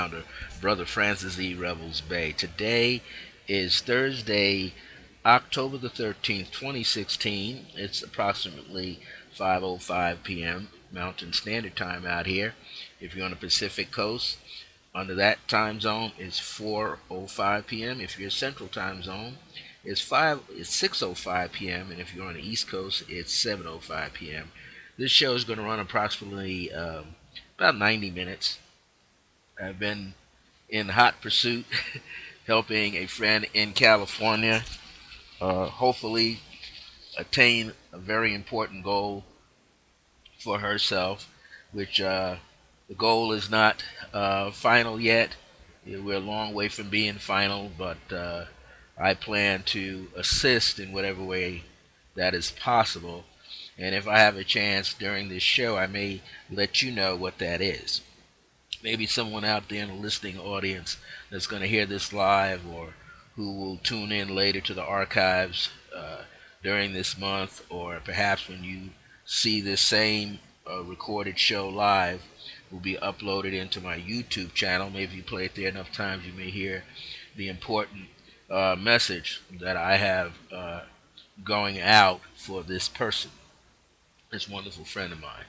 founder, Brother Francis E. Revels-Bey. Today is Thursday, October the 13th, 2016. It's approximately 5:05 p.m. Mountain Standard Time out here. If you're on the Pacific Coast, under that time zone, it's 4:05 p.m. If you're Central Time Zone, it's 6:05 p.m. And if you're on the East Coast, it's 7:05 p.m. This show is going to run approximately about 90 minutes. I've been in hot pursuit helping a friend in California hopefully attain a very important goal for herself, which the goal is not final yet. We're a long way from being final, but I plan to assist in whatever way that is possible. And if I have a chance during this show, I may let you know what that is. Maybe someone out there in the listening audience that's going to hear this live or who will tune in later to the archives during this month, or perhaps when you see this same recorded show live, will be uploaded into my YouTube channel. Maybe if you play it there enough times, you may hear the important message that I have going out for this person, this wonderful friend of mine.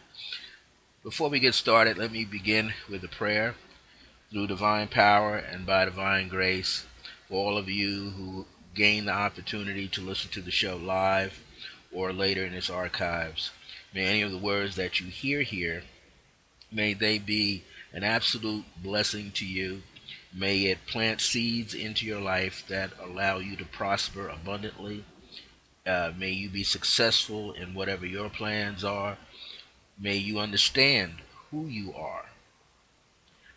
Before we get started, let me begin with a prayer. Through divine power and by divine grace, for all of you who gain the opportunity to listen to the show live or later in its archives, may any of the words that you hear here, may they be an absolute blessing to you. May it plant seeds into your life that allow you to prosper abundantly. May you be successful in whatever your plans are. May you understand who you are.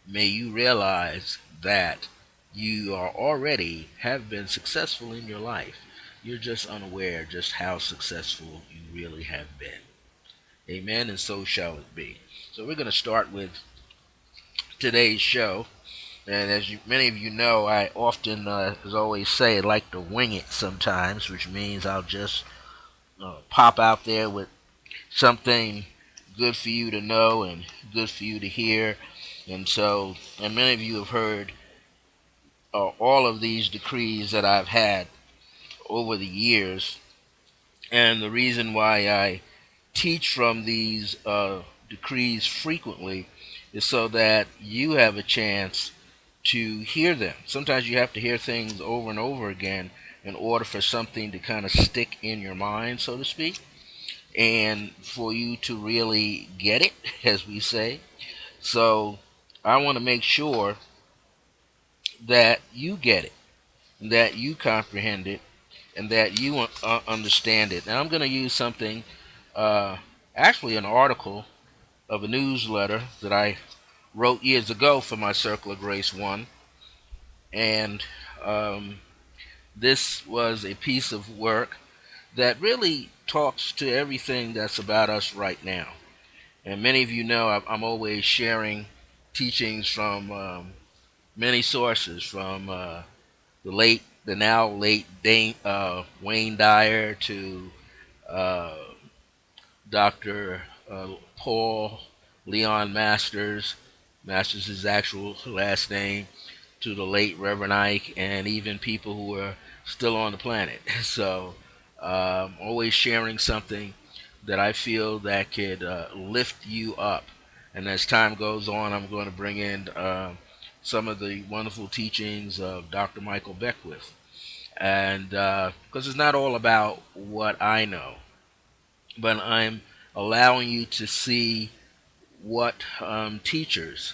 May you realize that you are already have been successful in your life. You're just unaware just how successful you really have been. Amen, and so shall it be. So we're going to start with today's show. And as many of you know, I often, as I always say, like to wing it sometimes, which means I'll just pop out there with something good for you to know and good for you to hear. And many of you have heard all of these decrees that I've had over the years. And the reason why I teach from these decrees frequently is so that you have a chance to hear them. Sometimes you have to hear things over and over again in order for something to kind of stick in your mind, so to speak, and for you to really get it, as we say. So I want to make sure that you get it, that you comprehend it, and that you understand it. Now I'm going to use something, uh, actually an article of a newsletter that I wrote years ago for my Circle of Grace One, and um, this was a piece of work that really talks to everything that's about us right now. And many of you know I'm always sharing teachings from many sources, from the now late Wayne Dyer to uh, Dr. Paul Leon Masters. Masters is his actual last name, to the late Reverend Ike, and even people who are still on the planet. So, always sharing something that I feel that could lift you up. And as time goes on, I'm going to bring in some of the wonderful teachings of Dr. Michael Beckwith. And because it's not all about what I know, but I'm allowing you to see what teachers,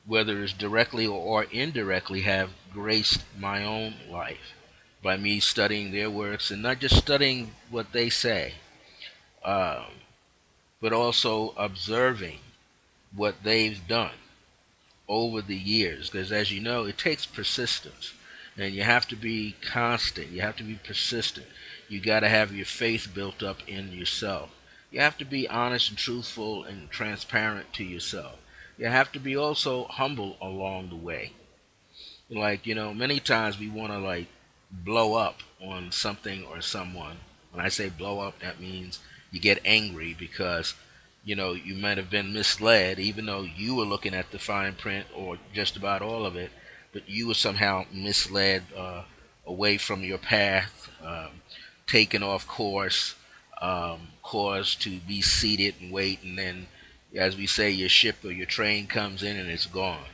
whether it's directly or indirectly, have graced my own life by me studying their works, and not just studying what they say, um, but also observing what they've done over the years. Because as you know, it takes persistence, and you have to be constant. You have to be persistent. You got to have your faith built up in yourself. You have to be honest and truthful and transparent to yourself. You have to be also humble along the way. Like, many times we want to like blow up on something or someone. When I say blow up, that means you get angry because You might have been misled, even though you were looking at the fine print or just about all of it, but you were somehow misled away from your path, taken off course, caused to be seated and wait, and then, as we say, your ship or your train comes in and it's gone.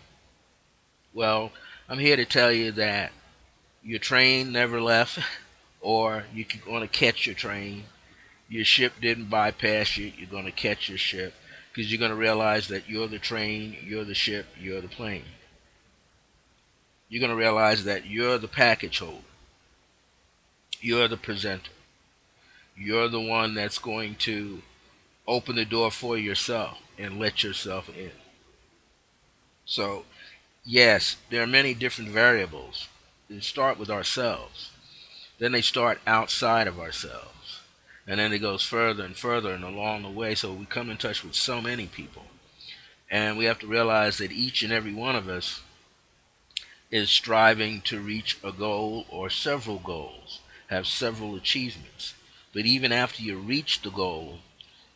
Well, I'm here to tell you that your train never left, or you're going to catch your train. Your ship didn't bypass you. You're going to catch your ship because you're going to realize that you're the train, you're the ship, you're the plane. You're going to realize that you're the package holder, you're the presenter, you're the one that's going to open the door for yourself and let yourself in. So, yes, there are many different variables. They start with ourselves, then they start outside of ourselves, and then it goes further and further and along the way. So we come in touch with so many people. And we have to realize that each and every one of us is striving to reach a goal or several goals, have several achievements. But even after you reach the goal,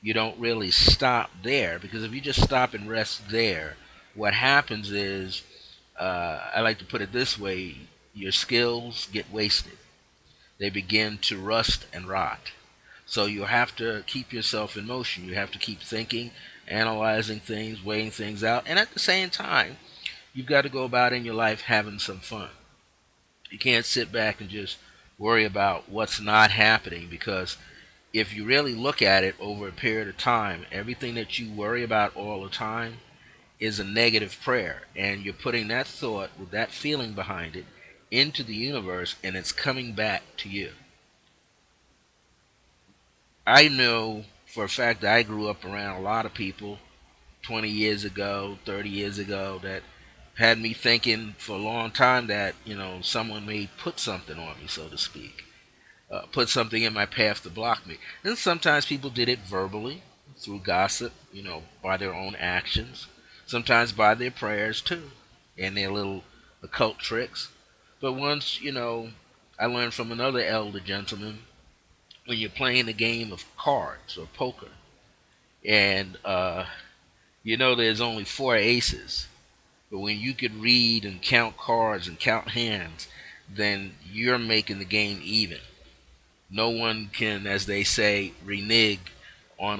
you don't really stop there, because if you just stop and rest there, what happens is, I like to put it this way, your skills get wasted. They begin to rust and rot. So you have to keep yourself in motion. You have to keep thinking, analyzing things, weighing things out, and at the same time, you've got to go about in your life having some fun. You can't sit back and just worry about what's not happening, because if you really look at it over a period of time, everything that you worry about all the time is a negative prayer, and you're putting that thought with that feeling behind it into the universe, and it's coming back to you. I know for a fact that I grew up around a lot of people 20 years ago, 30 years ago, that had me thinking for a long time that, someone may put something on me, so to speak, put something in my path to block me. And sometimes people did it verbally, through gossip, by their own actions, sometimes by their prayers too, and their little occult tricks. But once, I learned from another elder gentleman, when you're playing a game of cards or poker, and there's only four aces, but when you could read and count cards and count hands, then you're making the game even. No one can, as they say, renege on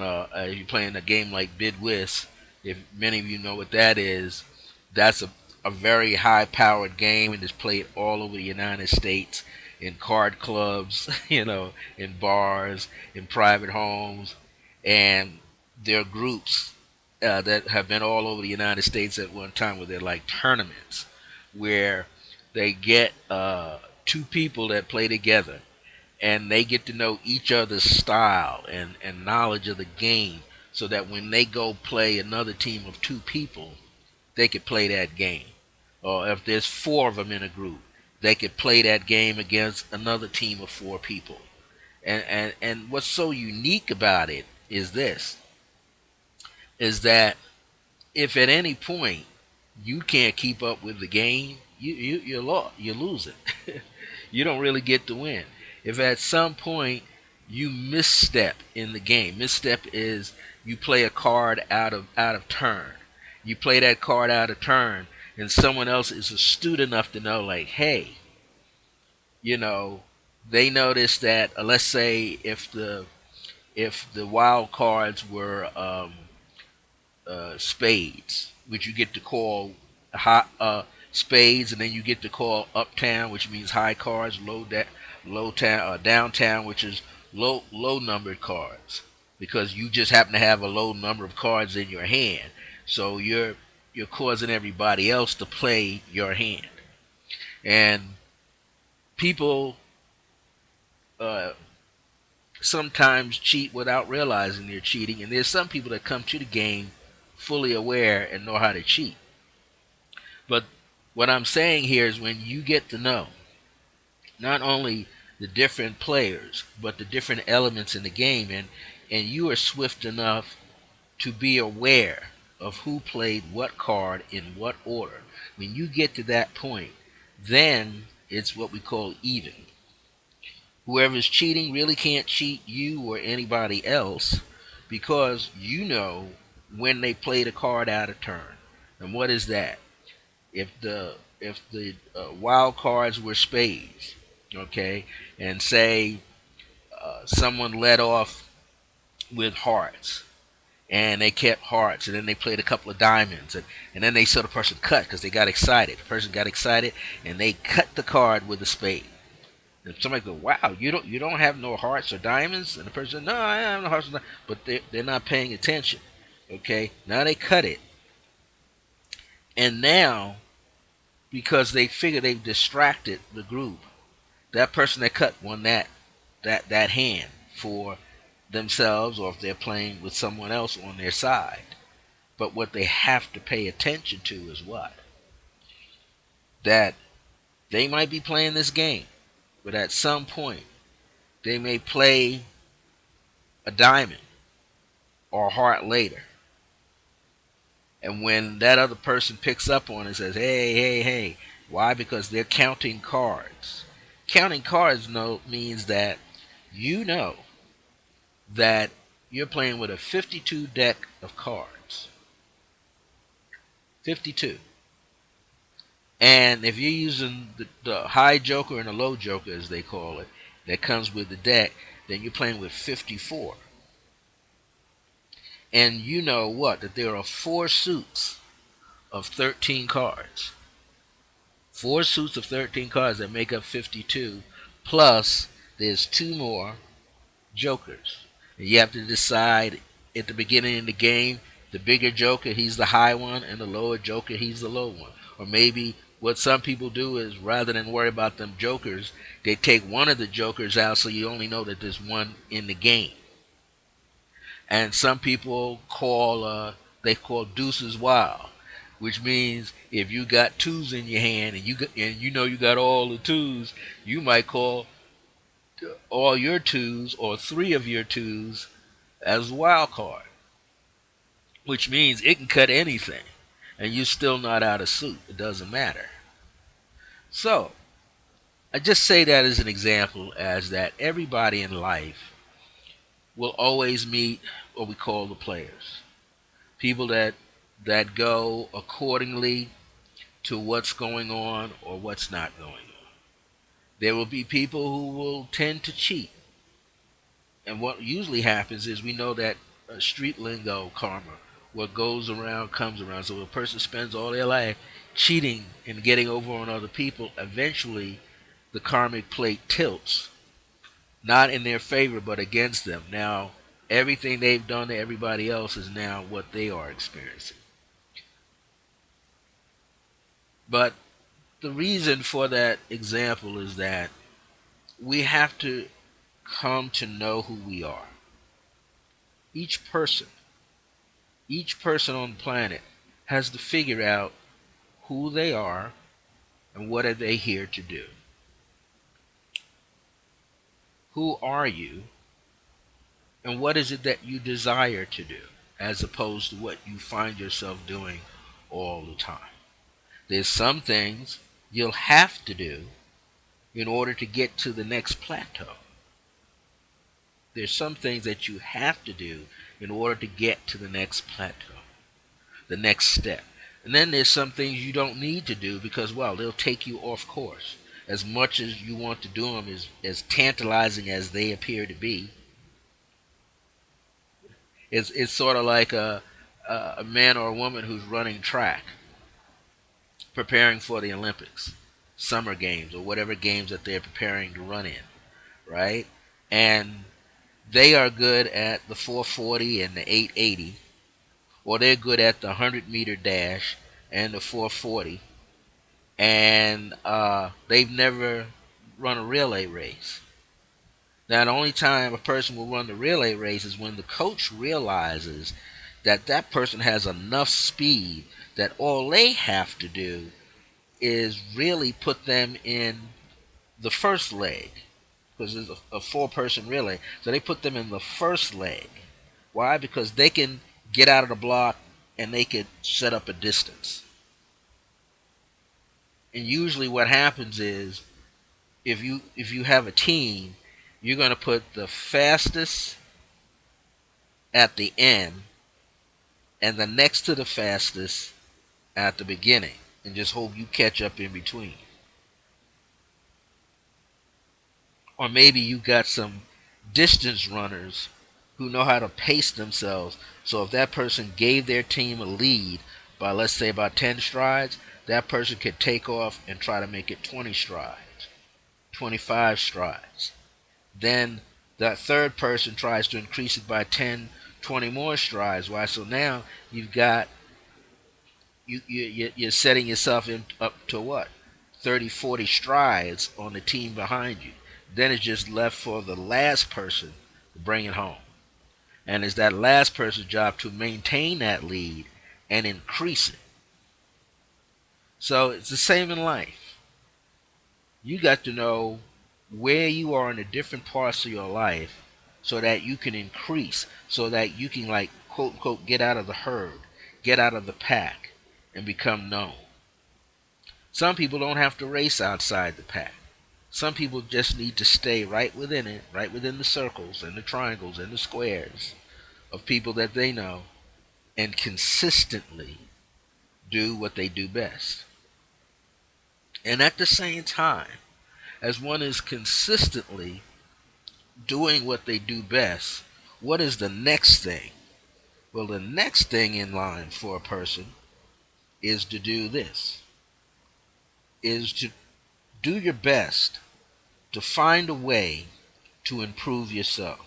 you're playing a game like Bid Whist. If many of you know what that is, that's a very high powered game, and it's played all over the United States in card clubs, in bars, in private homes, and there are groups that have been all over the United States at one time, where they're like tournaments, where they get two people that play together, and they get to know each other's style and knowledge of the game, so that when they go play another team of two people, they could play that game. Or if there's four of them in a group, they could play that game against another team of four people. And what's so unique about it is that if at any point you can't keep up with the game, you're lost. You lose it. You don't really get to win. If at some point you misstep in the game, misstep is you play a card out of turn. You play that card out of turn, and someone else is astute enough to know, like, hey, you know, they notice that. Let's say if the wild cards were spades, which you get to call hot spades, and then you get to call uptown, which means high cards, low town, downtown, which is low numbered cards, because you just happen to have a low number of cards in your hand, so you're causing everybody else to play your hand, and people uh, sometimes cheat without realizing they're cheating, and there's some people that come to the game fully aware and know how to cheat. But what I'm saying here is, when you get to know not only the different players, but the different elements in the game, and you are swift enough to be aware of who played what card in what order. When you get to that point, then it's what we call even. Whoever's cheating really can't cheat you or anybody else, because you know when they play the card out of turn. And what is that? If the wild cards were spades, okay, and say someone led off with hearts, and they kept hearts, and then they played a couple of diamonds, and then they saw the person cut because they got excited. The person got excited, and they cut the card with a spade. And somebody go, "Wow, you don't have no hearts or diamonds?" And the person, "No, I have no hearts or diamonds." But they're not paying attention. Okay, now they cut it, and now because they figure they've distracted the group, that person that cut won that hand for themselves, or if they're playing with someone else on their side. But what they have to pay attention to is what? That they might be playing this game, but at some point they may play a diamond or a heart later. And when that other person picks up on it and says, "Hey, hey, hey," why? Because they're counting cards. Counting cards means that you know that you're playing with a 52 deck of cards. 52. And if you're using the high joker and the low joker, as they call it, that comes with the deck, then you're playing with 54. And you know what? That there are four suits of 13 cards. Four suits of 13 cards that make up 52, plus there's two more jokers. And you have to decide at the beginning of the game, the bigger joker, he's the high one, and the lower joker, he's the low one. Or maybe what some people do is rather than worry about them jokers, they take one of the jokers out so you only know that there's one in the game. And some people they call deuces wild, which means if you got twos in your hand and you know you got all the twos, you might call all your twos or three of your twos as a wild card, which means it can cut anything, and you're still not out of suit. It doesn't matter. So I just say that as an example, as that everybody in life will always meet what we call the players, people that go accordingly to what's going on or what's not going on. There will be people who will tend to cheat, and what usually happens is we know that street lingo karma, what goes around comes around. So if a person spends all their life cheating and getting over on other people, eventually the karmic plate tilts, not in their favor but against them. Now everything they've done to everybody else is now what they are experiencing. But the reason for that example is that we have to come to know who we are. Each person, each person on the planet has to figure out who they are and what are they here to do. Who are you and what is it that you desire to do as opposed to what you find yourself doing all the time. There's some things you'll have to do in order to get to the next plateau. There's some things that you have to do in order to get to the next plateau, the next step. And then there's some things you don't need to do because, well, they'll take you off course. As much as you want to do them, as tantalizing as they appear to be, it's sort of like a man or a woman who's running track, preparing for the Olympics, summer games, or whatever games that they're preparing to run in, right? And they are good at the 440 and the 880, or they're good at the 100-meter dash and the 440, and they've never run a relay race. Now, the only time a person will run the relay race is when the coach realizes that that person has enough speed that all they have to do is really put them in the first leg, because it's a four-person relay. So they put them in the first leg. Why? Because they can get out of the block and they can set up a distance. And usually what happens is if you have a team, you're going to put the fastest at the end and the next to the fastest at the beginning, and just hope you catch up in between. Or maybe you got some distance runners who know how to pace themselves. So if that person gave their team a lead by, let's say, about 10 strides, that person could take off and try to make it 20 strides, 25 strides. Then that third person tries to increase it by 10, 20 more strides. Why? So now you've got you're setting yourself up to what, 30, 40 strides on the team behind you. Then it's just left for the last person to bring it home, and it's that last person's job to maintain that lead and increase it. So it's the same in life. You got to know where you are in the different parts of your life so that you can increase, so that you can, like, quote unquote, get out of the herd, get out of the pack, and become known. Some people don't have to race outside the pack. Some people just need to stay right within it, right within the circles and the triangles and the squares of people that they know, and consistently do what they do best. And at the same time, as one is consistently doing what they do best, what is the next thing? Well, the next thing in line for a person is to do this, is to do your best to find a way to improve yourself.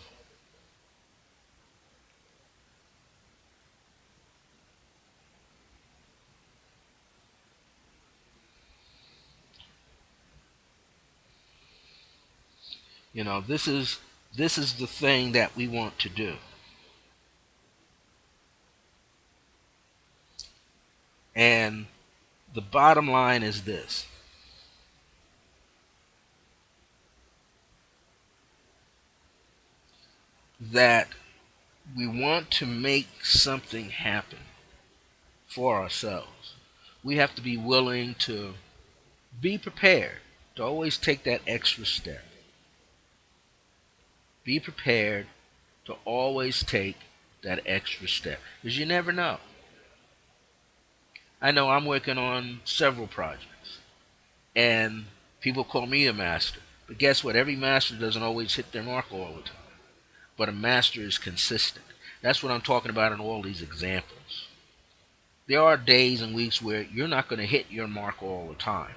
This is the thing that we want to do. And the bottom line is this: that we want to make something happen for ourselves. We have to be willing to be prepared to always take that extra step. Be prepared to always take that extra step, because you never know. I know I'm working on several projects, and people call me a master. But guess what? Every master doesn't always hit their mark all the time. But a master is consistent. That's what I'm talking about in all these examples. There are days and weeks where you're not going to hit your mark all the time,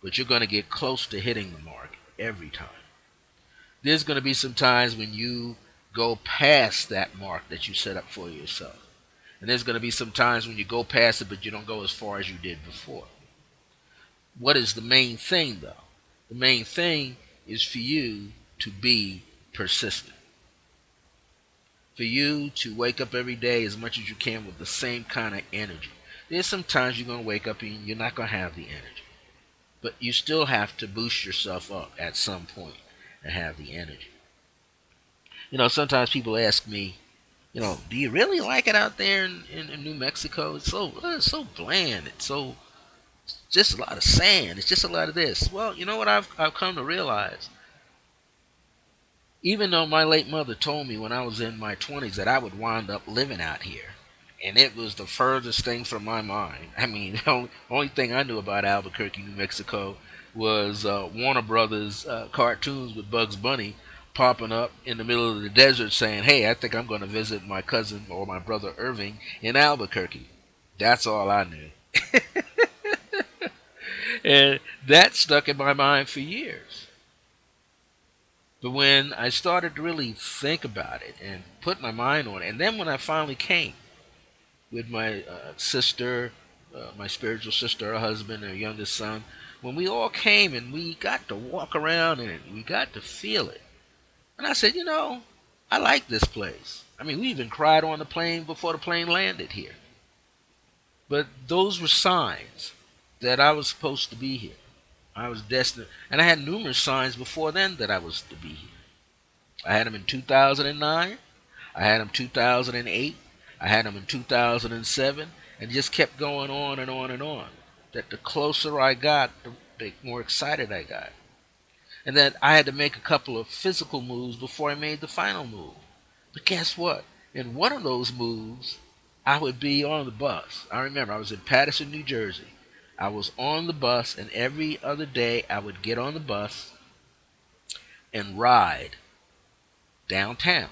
but you're going to get close to hitting the mark every time. There's going to be some times when you go past that mark that you set up for yourself. And there's going to be some times when you go past it, but you don't go as far as you did before. What is the main thing, though? The main thing is for you to be persistent. For you to wake up every day as much as you can with the same kind of energy. There's sometimes you're going to wake up and you're not going to have the energy. But you still have to boost yourself up at some point and have the energy. Sometimes people ask me, do you really like it out there in New Mexico? It's so bland. It's just a lot of sand. It's just a lot of this. Well, you know what I've come to realize? Even though my late mother told me when I was in my 20s that I would wind up living out here, and it was the furthest thing from my mind. I mean, the only thing I knew about Albuquerque, New Mexico, was Warner Brothers cartoons with Bugs Bunny popping up in the middle of the desert saying, "Hey, I think I'm going to visit my cousin or my brother Irving in Albuquerque." That's all I knew. And that stuck in my mind for years. But when I started to really think about it and put my mind on it, and then when I finally came with my sister, my spiritual sister, her husband, her youngest son, when we all came and we got to walk around and we got to feel it, and I said, I like this place. I mean, we even cried on the plane before the plane landed here. But those were signs that I was supposed to be here. I was destined, and I had numerous signs before then that I was to be here. I had them in 2009. I had them 2008. I had them in 2007, and just kept going on and on and on. That the closer I got, the more excited I got. And that I had to make a couple of physical moves before I made the final move. But guess what? In one of those moves, I would be on the bus. I remember I was in Paterson, New Jersey. I was on the bus, and every other day I would get on the bus and ride downtown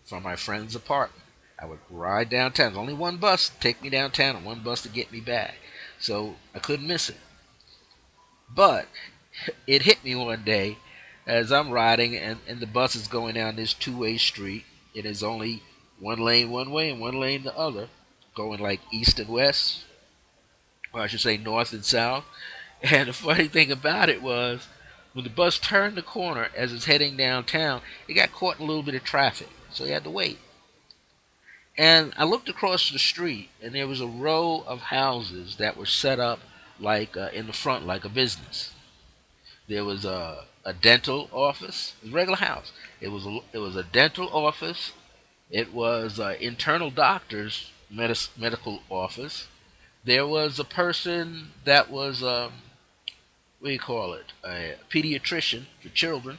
from my friend's apartment. I would ride downtown. There's only one bus to take me downtown and one bus to get me back. So I couldn't miss it. But it hit me one day as I'm riding, and the bus is going down this two-way street. It is only one lane one way and one lane the other, going like east and west, or I should say north and south. And the funny thing about it was, when the bus turned the corner as it's heading downtown, it got caught in a little bit of traffic, so you had to wait. And I looked across the street, and there was a row of houses that were set up like in the front, like a business. There was a dental office, a regular house. It was a dental office. It was internal doctor's medical office. There was a person that was what do you call it, a pediatrician for children.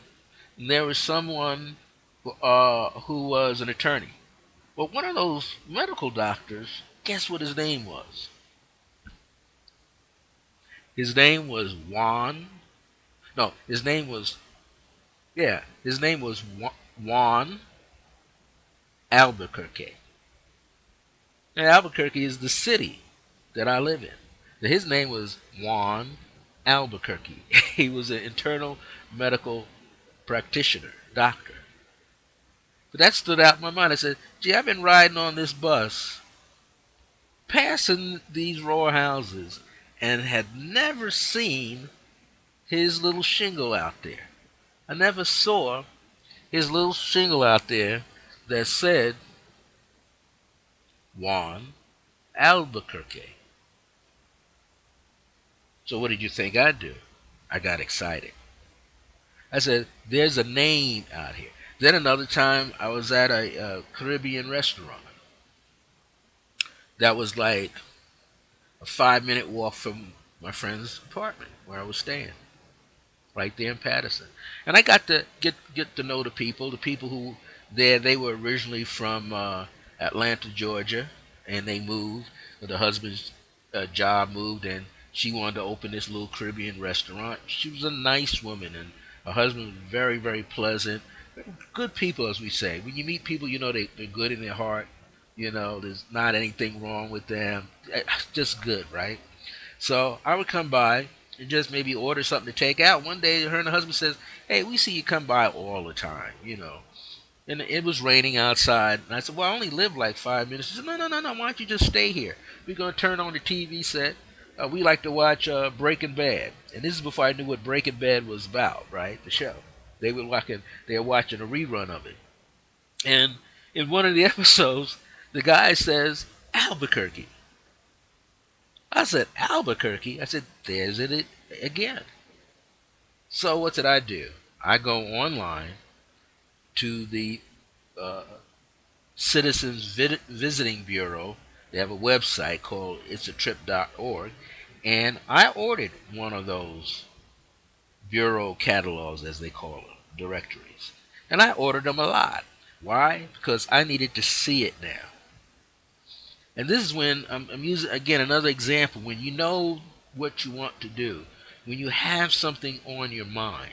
And there was someone who was an attorney. Well, one of those medical doctors, guess what his name was? His name was Juan. No, his name was, yeah, his name was Juan Albuquerque. Now, Albuquerque is the city that I live in. Now, his name was Juan Albuquerque. He was an internal medical practitioner, doctor. But that stood out in my mind. I said, gee, I've been riding on this bus, passing these row houses, and had never seen his little shingle out there. I never saw his little shingle out there that said Juan Albuquerque. So what did you think I'd do? I got excited. I said, there's a name out here. Then another time I was at a Caribbean restaurant that was like a 5 minute walk from my friend's apartment where I was staying, right there in Patterson. And I got to get to know the people. The people who there, they were originally from Atlanta, Georgia, and they moved. The husband's job moved, and she wanted to open this little Caribbean restaurant. She was a nice woman, and her husband was very, very pleasant. Good people, as we say. When you meet people, you know they're good in their heart. You know, there's not anything wrong with them. Just good, right? So I would come by and just maybe order something to take out. One day, her and her husband says, "Hey, we see you come by all the time, you know." And it was raining outside, and I said, "Well, I only live like 5 minutes." She said, "No, no, no, no. Why don't you just stay here? We're gonna turn on the TV set. We like to watch Breaking Bad." And this is before I knew what Breaking Bad was about, right? The show. They were watching a rerun of it, and in one of the episodes, the guy says Albuquerque. I said, Albuquerque? I said, there's it again. So what did I do? I go online to the uh, Citizens Visiting Bureau. They have a website called itsatrip.org, and I ordered one of those bureau catalogs, as they call them, directories. And I ordered them a lot. Why? Because I needed to see it now. And this is when I'm using, again, another example. When you know what you want to do, when you have something on your mind,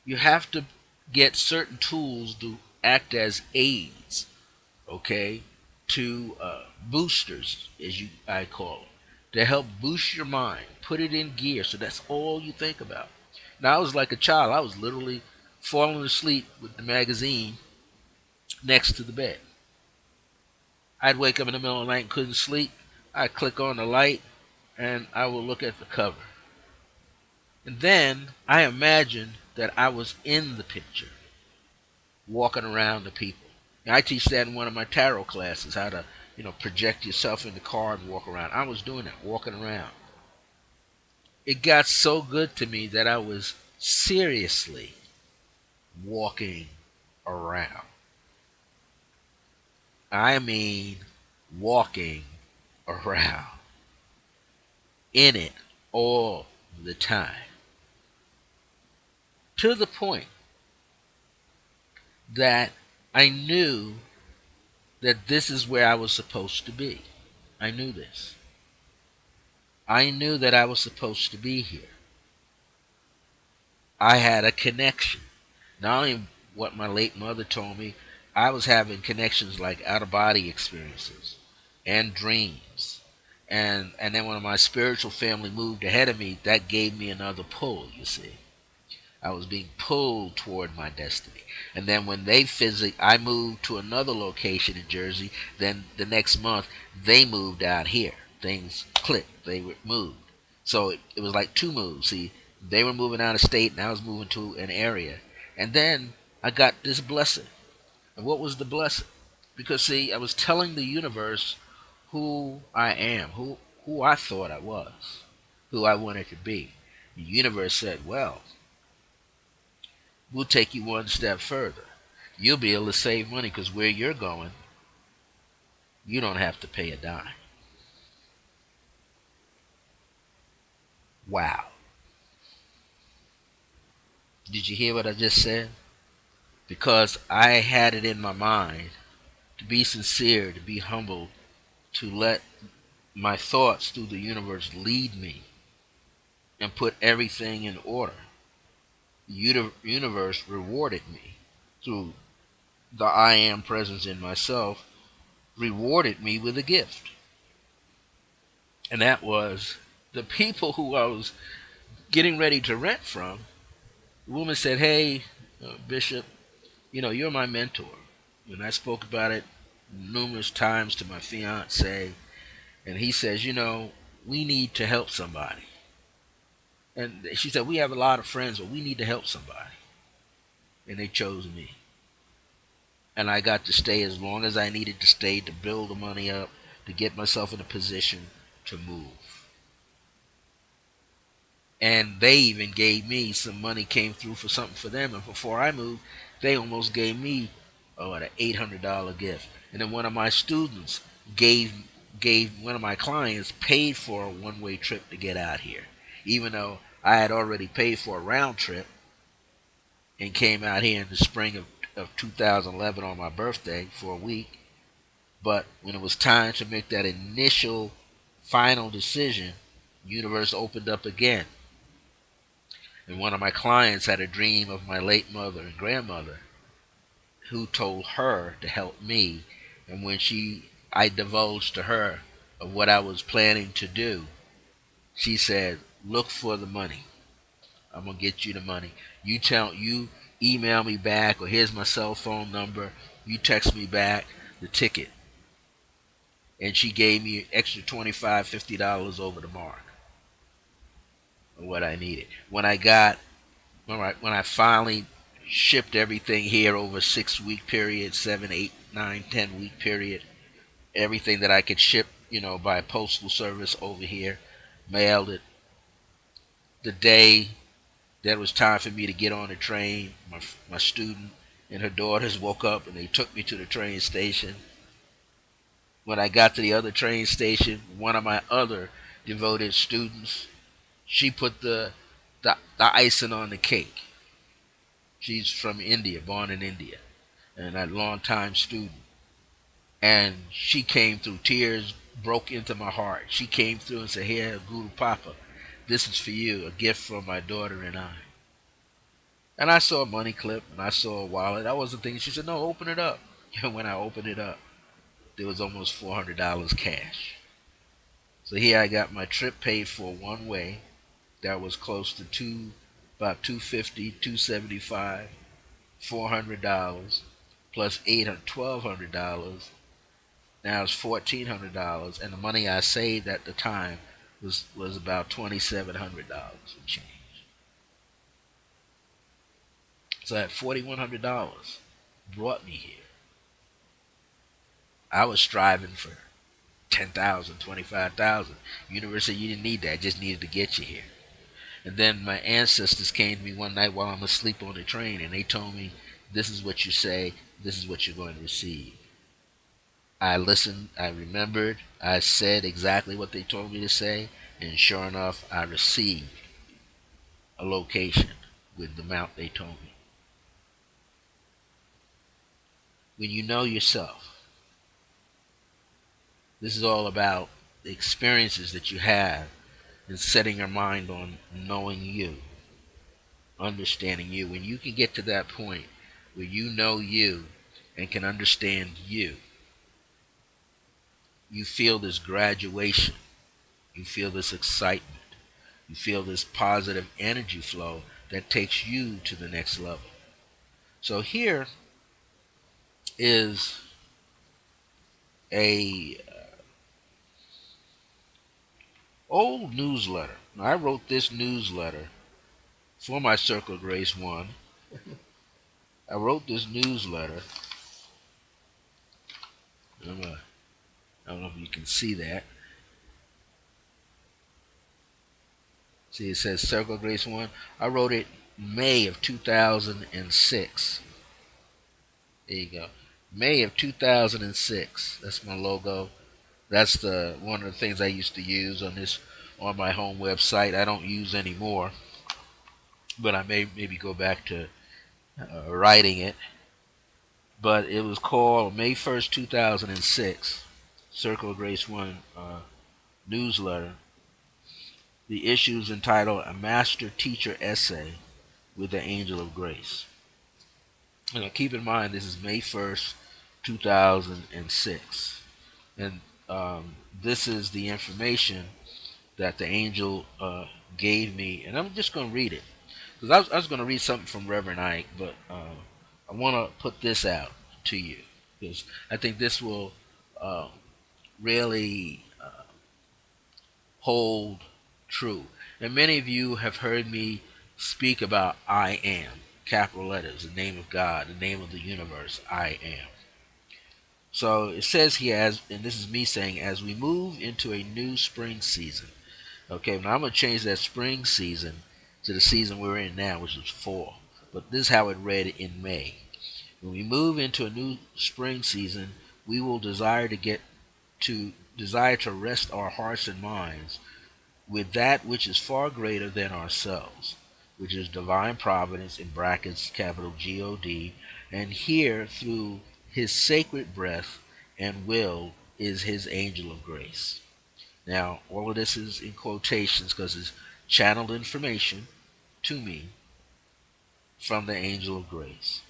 you have to get certain tools to act as aids, okay, to boosters, as I call them, to help boost your mind, put it in gear, so that's all you think about. Now, I was like a child. I was literally falling asleep with the magazine next to the bed. I'd wake up in the middle of the night and couldn't sleep. I'd click on the light and I would look at the cover. And then I imagined that I was in the picture, walking around the people. Now, I teach that in one of my tarot classes, how to, project yourself in the car and walk around. I was doing that, walking around. It got so good to me that I was seriously walking around. I mean, walking around, in it all the time, to the point that I knew that this is where I was supposed to be. I knew this. I knew that I was supposed to be here. I had a connection. Not only what my late mother told me, I was having connections like out of body experiences and dreams. And then when my spiritual family moved ahead of me, that gave me another pull, you see. I was being pulled toward my destiny. And then when I moved to another location in Jersey. Then the next month, they moved out here. Things clicked. They were moved. So it was like two moves. See, they were moving out of state, and I was moving to an area. And then I got this blessing. And what was the blessing? Because see, I was telling the universe who I am, who I thought I was, who I wanted to be. The universe said, "Well, we'll take you one step further. You'll be able to save money because where you're going, you don't have to pay a dime." Wow. Did you hear what I just said? Because I had it in my mind to be sincere, to be humble, to let my thoughts through the universe lead me and put everything in order. The universe rewarded me through the I am presence in myself, rewarded me with a gift. And that was the people who I was getting ready to rent from. The woman said, "Hey, Bishop, you're my mentor." And I spoke about it numerous times to my fiance. And he says, "We need to help somebody." And she said, "We have a lot of friends, but we need to help somebody." And they chose me. And I got to stay as long as I needed to stay to build the money up, to get myself in a position to move. And they even gave me some money, came through for something for them. And before I moved, they almost gave me an $800 gift. And then one of my students gave one of my clients paid for a one-way trip to get out here, even though I had already paid for a round trip and came out here in the spring of 2011 on my birthday for a week. But when it was time to make that initial final decision, the universe opened up again. And one of my clients had a dream of my late mother and grandmother who told her to help me. And when I divulged to her of what I was planning to do, she said, "Look for the money. I'm gonna get you the money. You email me back, or here's my cell phone number. You text me back the ticket." And she gave me an extra $25, $50 over the mark of what I needed. When I finally shipped everything here over a 6 week period, 7, 8, 9, 10 week period, everything that I could ship, by postal service over here, mailed it. The day that it was time for me to get on the train, my student and her daughters woke up and they took me to the train station. When I got to the other train station, one of my other devoted students, she put the icing on the cake. She's from India, born in India, and a long-time student. And she came through, tears broke into my heart. She came through and said, "Here, Guru Papa, this is for you, a gift from my daughter and I." And I saw a money clip and I saw a wallet. I wasn't thinking. She said, "No, open it up." And when I opened it up, there was almost $400 cash. So here I got my trip paid for one way. That was close to about 250, 275, $400 plus $1200. Now it's $1,400, and the money I saved at the time was about $2,700 and change. So that $4,100 brought me here. I was striving for 10,000, 25,000. University, you didn't need that; I just needed to get you here. And then my ancestors came to me one night while I'm asleep on the train, and they told me, "This is what you say. This is what you're going to receive." I listened, I remembered, I said exactly what they told me to say, and sure enough, I received a location with the amount they told me. When you know yourself, This is all about the experiences that you have and setting your mind on knowing you, understanding you. When you can get to that point where you know you and can understand you, you feel this graduation, you feel this excitement, you feel this positive energy flow that takes you to the next level. So here is a old newsletter. Now, I wrote this newsletter for my Circle of Grace one. I wrote this newsletter. I don't know if you can see that. See, it says Circle of Grace one. I wrote it May of 2006. There you go. May of 2006. That's my logo. That's the one of the things I used to use on my home website. I don't use anymore, but I may maybe go back to writing it. But it was called May 1st, 2006. Circle of Grace One newsletter. The issue is entitled "A Master Teacher Essay with the Angel of Grace." Now, keep in mind this is May 1st, 2006, and this is the information that the angel gave me, and I'm just going to read it because I was going to read something from Reverend Ike, but I want to put this out to you because I think this will uh, really hold true. And many of you have heard me speak about I am, capital letters, the name of God, the name of the universe, I am. So it says here, and this is me saying, as we move into a new spring season. Okay, now I'm going to change that spring season to the season we're in now, which is fall. But this is how it read in May. When we move into a new spring season, we will desire to rest our hearts and minds with that which is far greater than ourselves, which is divine providence in brackets capital God, and here through his sacred breath and will is his angel of grace. Now, all of this is in quotations because it's channeled information to me from the angel of grace.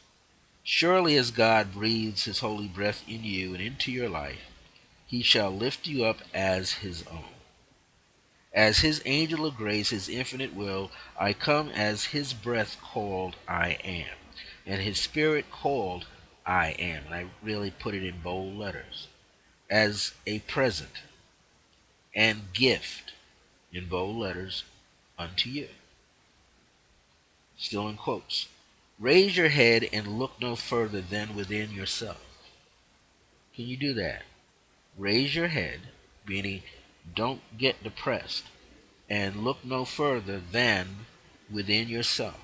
Surely as God breathes his holy breath in you and into your life, he shall lift you up as his own. As his angel of grace, his infinite will, I come as his breath called I am, and his spirit called I am. And I really put it in bold letters. As a present and gift in bold letters unto you. Still in quotes. Raise your head and look no further than within yourself. Can you do that? Raise your head, meaning don't get depressed, and look no further than within yourself.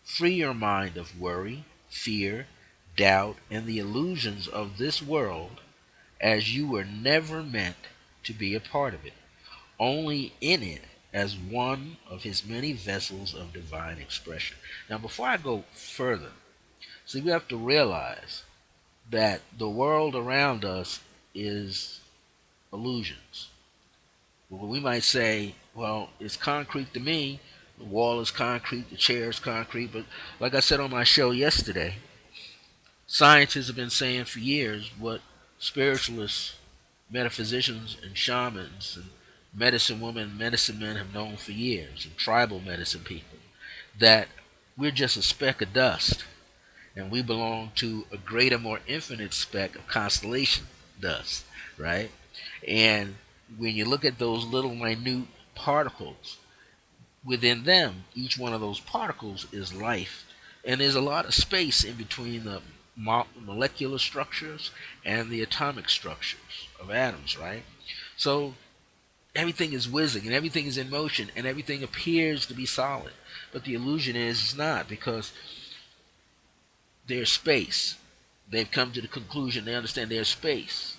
Free your mind of worry, fear, doubt, and the illusions of this world, as you were never meant to be a part of it, only in it as one of his many vessels of divine expression. Now, before I go further, see, we have to realize that the world around us is illusions. Well, we might say, well, it's concrete to me. The wall is concrete, the chair is concrete. But like I said on my show yesterday, scientists have been saying for years what spiritualists, metaphysicians, and shamans, and medicine women, and medicine men have known for years, and tribal medicine people, that we're just a speck of dust, and we belong to a greater, more infinite speck of constellation dust, right? And when you look at those little minute particles, within them, each one of those particles is life. And there's a lot of space in between the molecular structures and the atomic structures of atoms, right? So everything is whizzing and everything is in motion and everything appears to be solid. But the illusion is it's not, because there's space. They've come to the conclusion, they understand there's space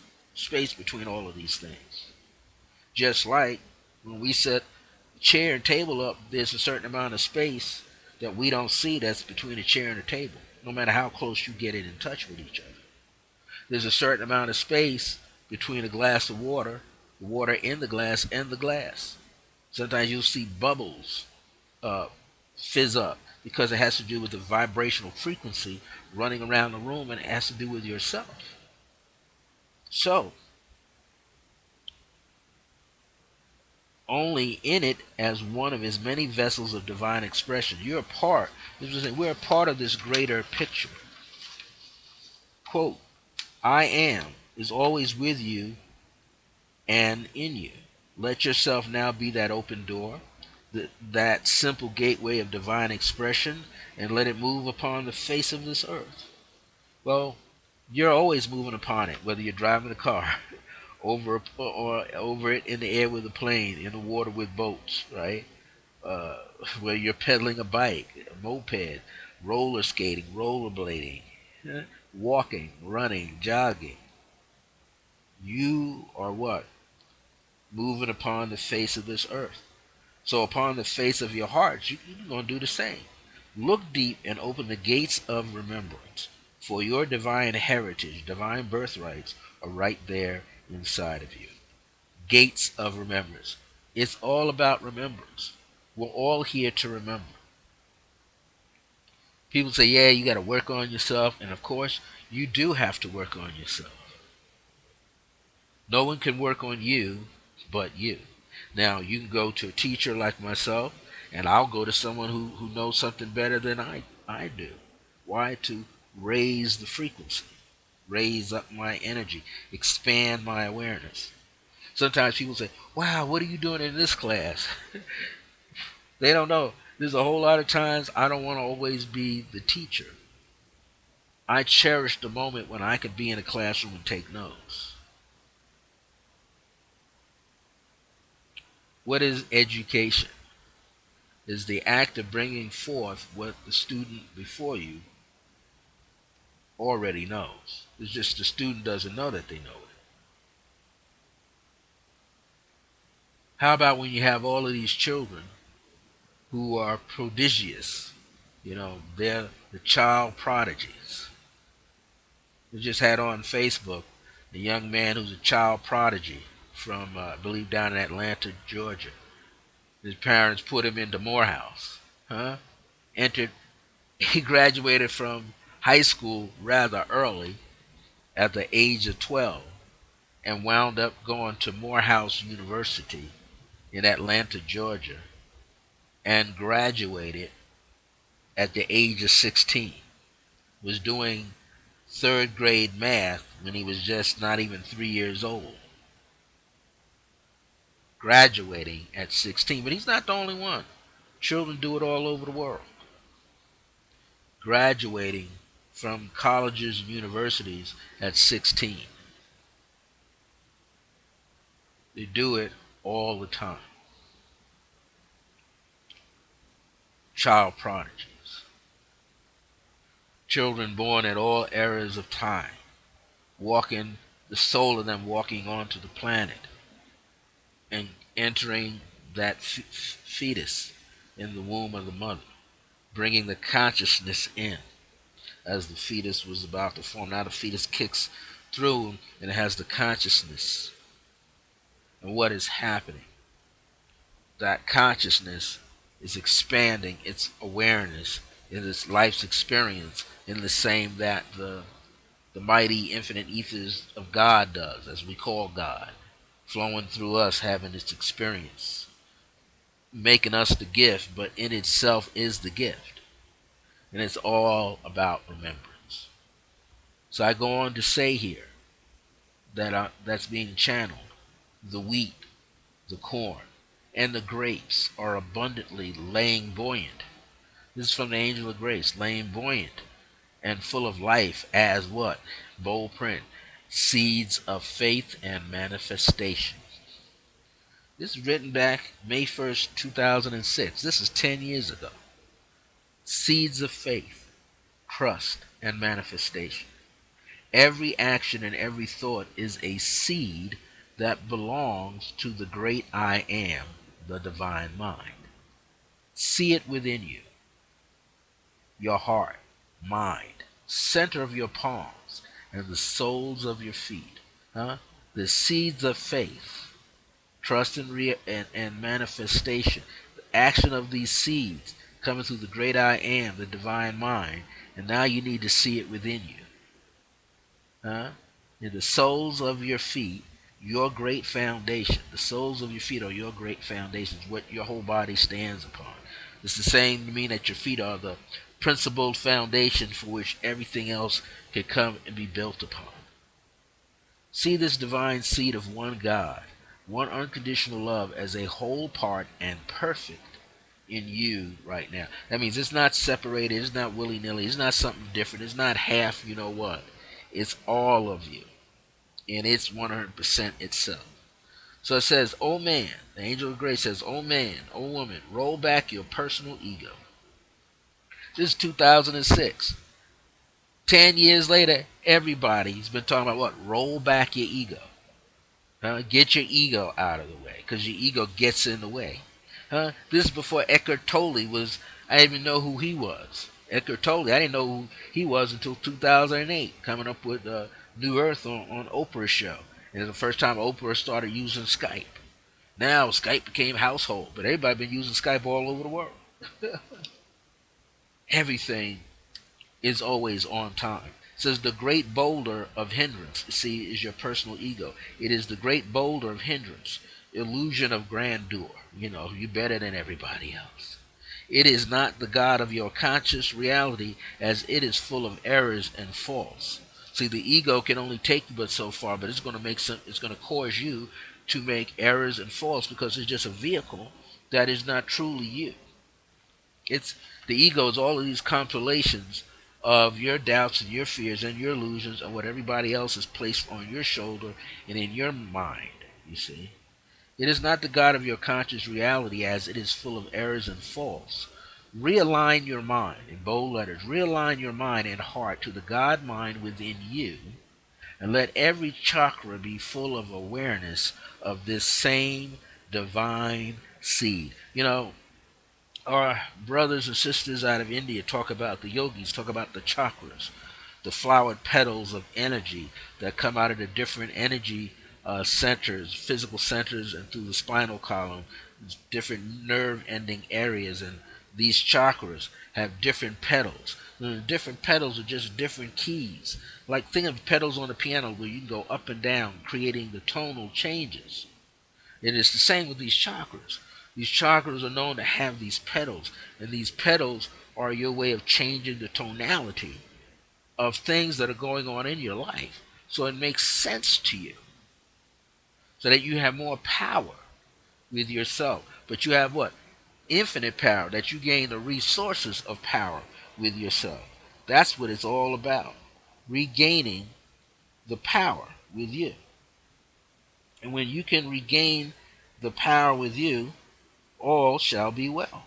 between all of these things. Just like when we set chair and table up, there's a certain amount of space that we don't see that's between a chair and a table, no matter how close you get it in touch with each other. There's a certain amount of space between a glass of water, the water in the glass, and the glass. Sometimes you'll see bubbles uh, fizz up because it has to do with the vibrational frequency running around the room, and it has to do with yourself. So, only in it as one of his many vessels of divine expression. You're a part. We're a part of this greater picture. Quote, I am is always with you and in you. Let yourself now be that open door, that simple gateway of divine expression, and let it move upon the face of this earth. Well, you're always moving upon it, whether you're driving a car, or over it in the air with a plane, in the water with boats, right? Uh, where you're pedaling a bike, a moped, roller skating, rollerblading, walking, running, jogging. You are what? Moving upon the face of this earth. So upon the face of your heart, you're going to do the same. Look deep and open the gates of remembrance. For your divine heritage, divine birthrights are right there inside of you. Gates of remembrance. It's all about remembrance. We're all here to remember. People say, yeah, you got to work on yourself. And of course, you do have to work on yourself. No one can work on you but you. Now, you can go to a teacher like myself, and I'll go to someone who knows something better than I do. Why? To raise the frequency, raise up my energy, expand my awareness. Sometimes people say, wow, what are you doing in this class? They don't know. There's a whole lot of times I don't want to always be the teacher. I cherish the moment when I could be in a classroom and take notes. What is education? Is the act of bringing forth what the student before you already knows. It's just the student doesn't know that they know it. How about when you have all of these children who are prodigious? They're the child prodigies. We just had on Facebook a young man who's a child prodigy from, I believe, down in Atlanta, Georgia. His parents put him into Morehouse. Huh? Entered, he graduated from high school rather early at the age of 12 and wound up going to Morehouse University in Atlanta, Georgia, and graduated at the age of 16. Was doing third grade math when he was just not even 3 years old. Graduating at 16. But he's not the only one. Children do it all over the world. Graduating from colleges and universities at 16. They do it all the time. Child prodigies. Children born at all eras of time, walking, the soul of them walking onto the planet and entering that fetus in the womb of the mother, bringing the consciousness in as the fetus was about to form. Now the fetus kicks through and it has the consciousness and what is happening. That consciousness is expanding its awareness in its life's experience in the same that the mighty infinite ethers of God does, as we call God, flowing through us, having its experience, making us the gift, but in itself is the gift. And it's all about remembrance. So I go on to say here that that's being channeled. The wheat, the corn, and the grapes are abundantly laying buoyant. This is from the angel of grace, laying buoyant and full of life as what? Bold print. Seeds of faith and manifestation. This is written back May 1st, 2006. This is 10 years ago. Seeds of faith, trust, and manifestation. Every action and every thought is a seed that belongs to the great I am, the divine mind. See it within you, your heart, mind, center of your palms, and the soles of your feet. Huh? the seeds of faith, trust and manifestation, the action of these seeds coming through the great I am, the divine mind, and now you need to see it within you. Huh? In the soles of your feet, your great foundation. The soles of your feet are your great foundations, what your whole body stands upon. It's the same to mean that your feet are the principal foundation for which everything else can come and be built upon. See this divine seed of one God, one unconditional love as a whole part and perfect in you right now. That means it's not separated, it's not willy nilly, it's not something different, it's not half, you know what. It's all of you, and it's 100% itself. So it says, oh man, the angel of grace says, oh man, oh woman, roll back your personal ego. This is 2006. 10 years later, everybody's been talking about what? Roll back your ego. Get your ego out of the way, because your ego gets in the way. This is before Eckhart Tolle was, I didn't even know who he was. Eckhart Tolle, I didn't know who he was until 2008, coming up with New Earth on Oprah's show. And it's the first time Oprah started using Skype. Now Skype became household, but everybody been using Skype all over the world. Everything is always on time. It says the great boulder of hindrance, see, is your personal ego. It is the great boulder of hindrance, illusion of grandeur. You know, you're better than everybody else. It is not the God of your conscious reality, as it is full of errors and faults. See, the ego can only take you but so far, but it's going to it's going to cause you to make errors and faults because it's just a vehicle that is not truly you. It's the ego is all of these compilations of your doubts and your fears and your illusions and what everybody else has placed on your shoulder and in your mind, you see. It is not the God of your conscious reality, as it is full of errors and faults. Realign your mind, in bold letters, realign your mind and heart to the God mind within you, and let every chakra be full of awareness of this same divine seed. You know, our brothers and sisters out of India talk about, the yogis talk about the chakras, the flowered petals of energy that come out of the different energy centers, physical centers, and through the spinal column, different nerve ending areas. And these chakras have different petals. And the different petals are just different keys. Like, think of pedals on a piano where you can go up and down, creating the tonal changes. It is the same with these chakras. These chakras are known to have these petals, and these petals are your way of changing the tonality of things that are going on in your life. So it makes sense to you, so that you have more power with yourself. But you have what? Infinite power, that you gain the resources of power with yourself. That's what it's all about. Regaining the power with you. And when you can regain the power with you, all shall be well.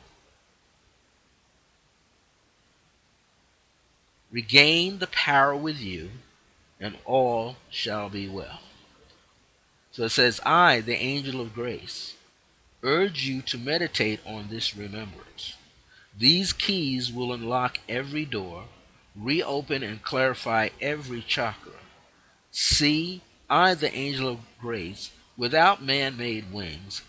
Regain the power with you, and all shall be well. So it says, I, the angel of grace, urge you to meditate on this remembrance. These keys will unlock every door, reopen and clarify every chakra. See, I, the angel of grace, without man made wings,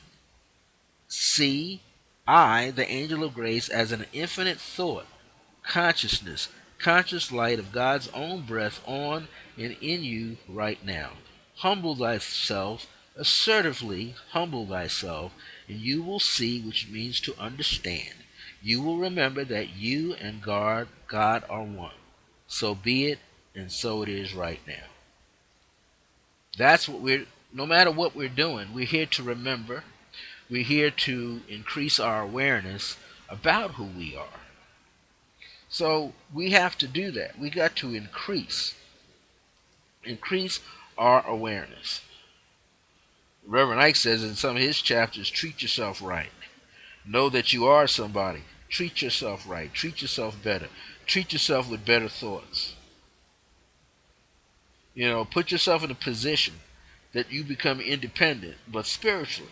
see, I, the angel of grace, as an infinite thought, consciousness, conscious light of God's own breath on and in you right now. Humble thyself, assertively humble thyself, and you will see, which means to understand. You will remember that you and God are one. So be it, and so it is right now. That's what no matter what we're doing, we're here to remember. We're here to increase our awareness about who we are. So we have to do that. We got to increase our awareness. Reverend Ike says in some of his chapters, treat yourself right. Know that you are somebody. Treat yourself right. Treat yourself better. Treat yourself with better thoughts. You know, put yourself in a position that you become independent, but spiritually.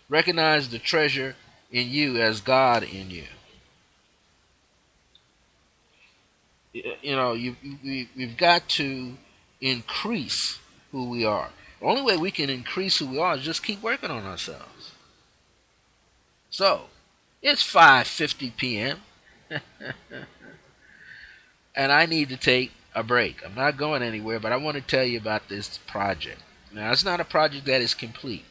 Recognize the treasure in you as God in you. You know, we've got to increase who we are. The only way we can increase who we are is just keep working on ourselves. So, it's 5:50 p.m. and I need to take a break. I'm not going anywhere, but I want to tell you about this project. Now, it's not a project that is complete,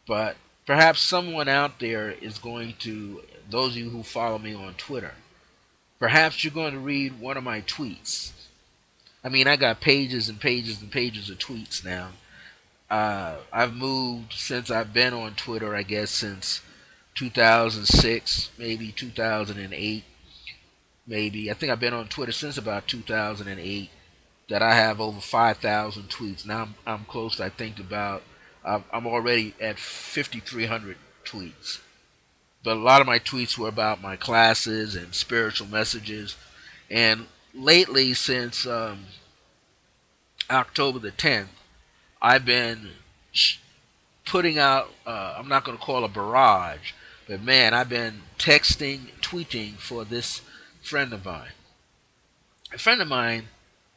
but perhaps someone out there is going to, those of you who follow me on Twitter, perhaps you're going to read one of my tweets. I mean, I got pages and pages and pages of tweets now. I've moved since I've been on Twitter, I guess, since 2006, maybe 2008, maybe. I think I've been on Twitter since about 2008. That I have over 5,000 tweets. Now I'm close. I think about I'm already at 5,300 tweets. But a lot of my tweets were about my classes and spiritual messages. And lately, since October the 10th, I've been putting out. I'm not going to call a barrage, but man, I've been texting, tweeting for this friend of mine. A friend of mine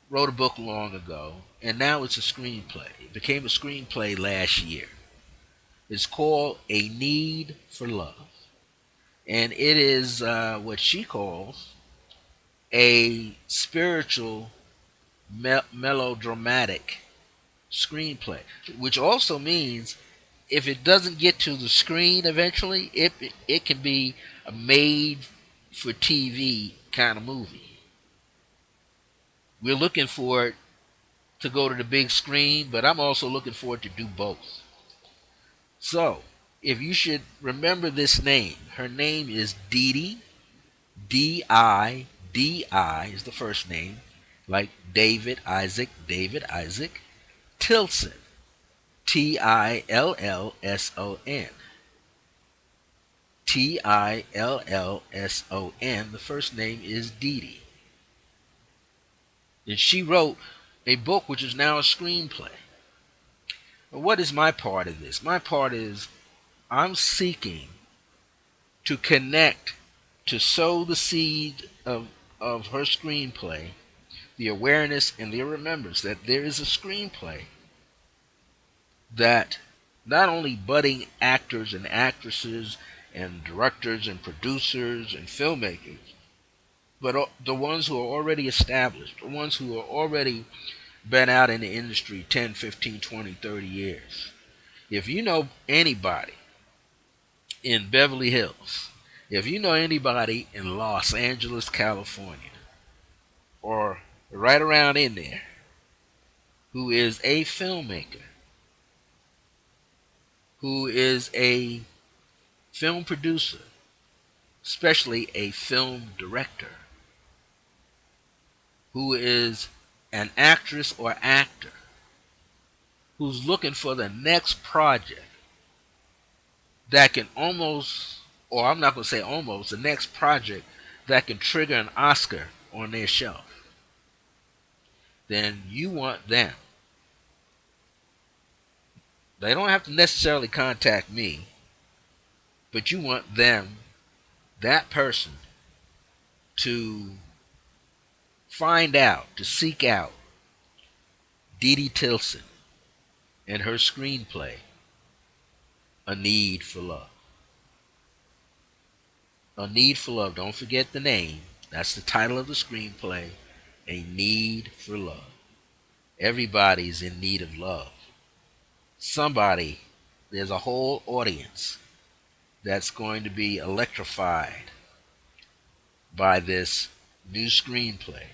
wrote a book long ago, and now it's a screenplay. It became a screenplay last year. It's called A Need for Love. And it is what she calls a spiritual melodramatic screenplay, which also means if it doesn't get to the screen eventually, it can be a made for TV kind of movie. We're looking for it to go to the big screen, but I'm also looking forward to do both. So, if you should remember this name, her name is Didi. D-I-D-I is the first name, like David Isaac, Tilson. Tillson. Tillson. The first name is Didi. And she wrote a book which is now a screenplay. What is my part of this? My part is I'm seeking to connect, to sow the seed of her screenplay, the awareness and the remembrance that there is a screenplay that not only budding actors and actresses and directors and producers and filmmakers, but the ones who are already established, the ones who are already been out in the industry 10, 15, 20, 30 years. If you know anybody in Beverly Hills, if you know anybody in Los Angeles, California, or right around in there, who is a filmmaker, who is a film producer, especially a film director, who is an actress or actor, who's looking for the next project that can almost, or I'm not going to say almost, the next project that can trigger an Oscar on their shelf, then you want them. They don't have to necessarily contact me, but you want them, that person, to find out, to seek out Didi Tilson and her screenplay, A Need for Love. A Need for Love. Don't forget the name. That's the title of the screenplay. A Need for Love. Everybody's in need of love. Somebody, there's a whole audience that's going to be electrified by this new screenplay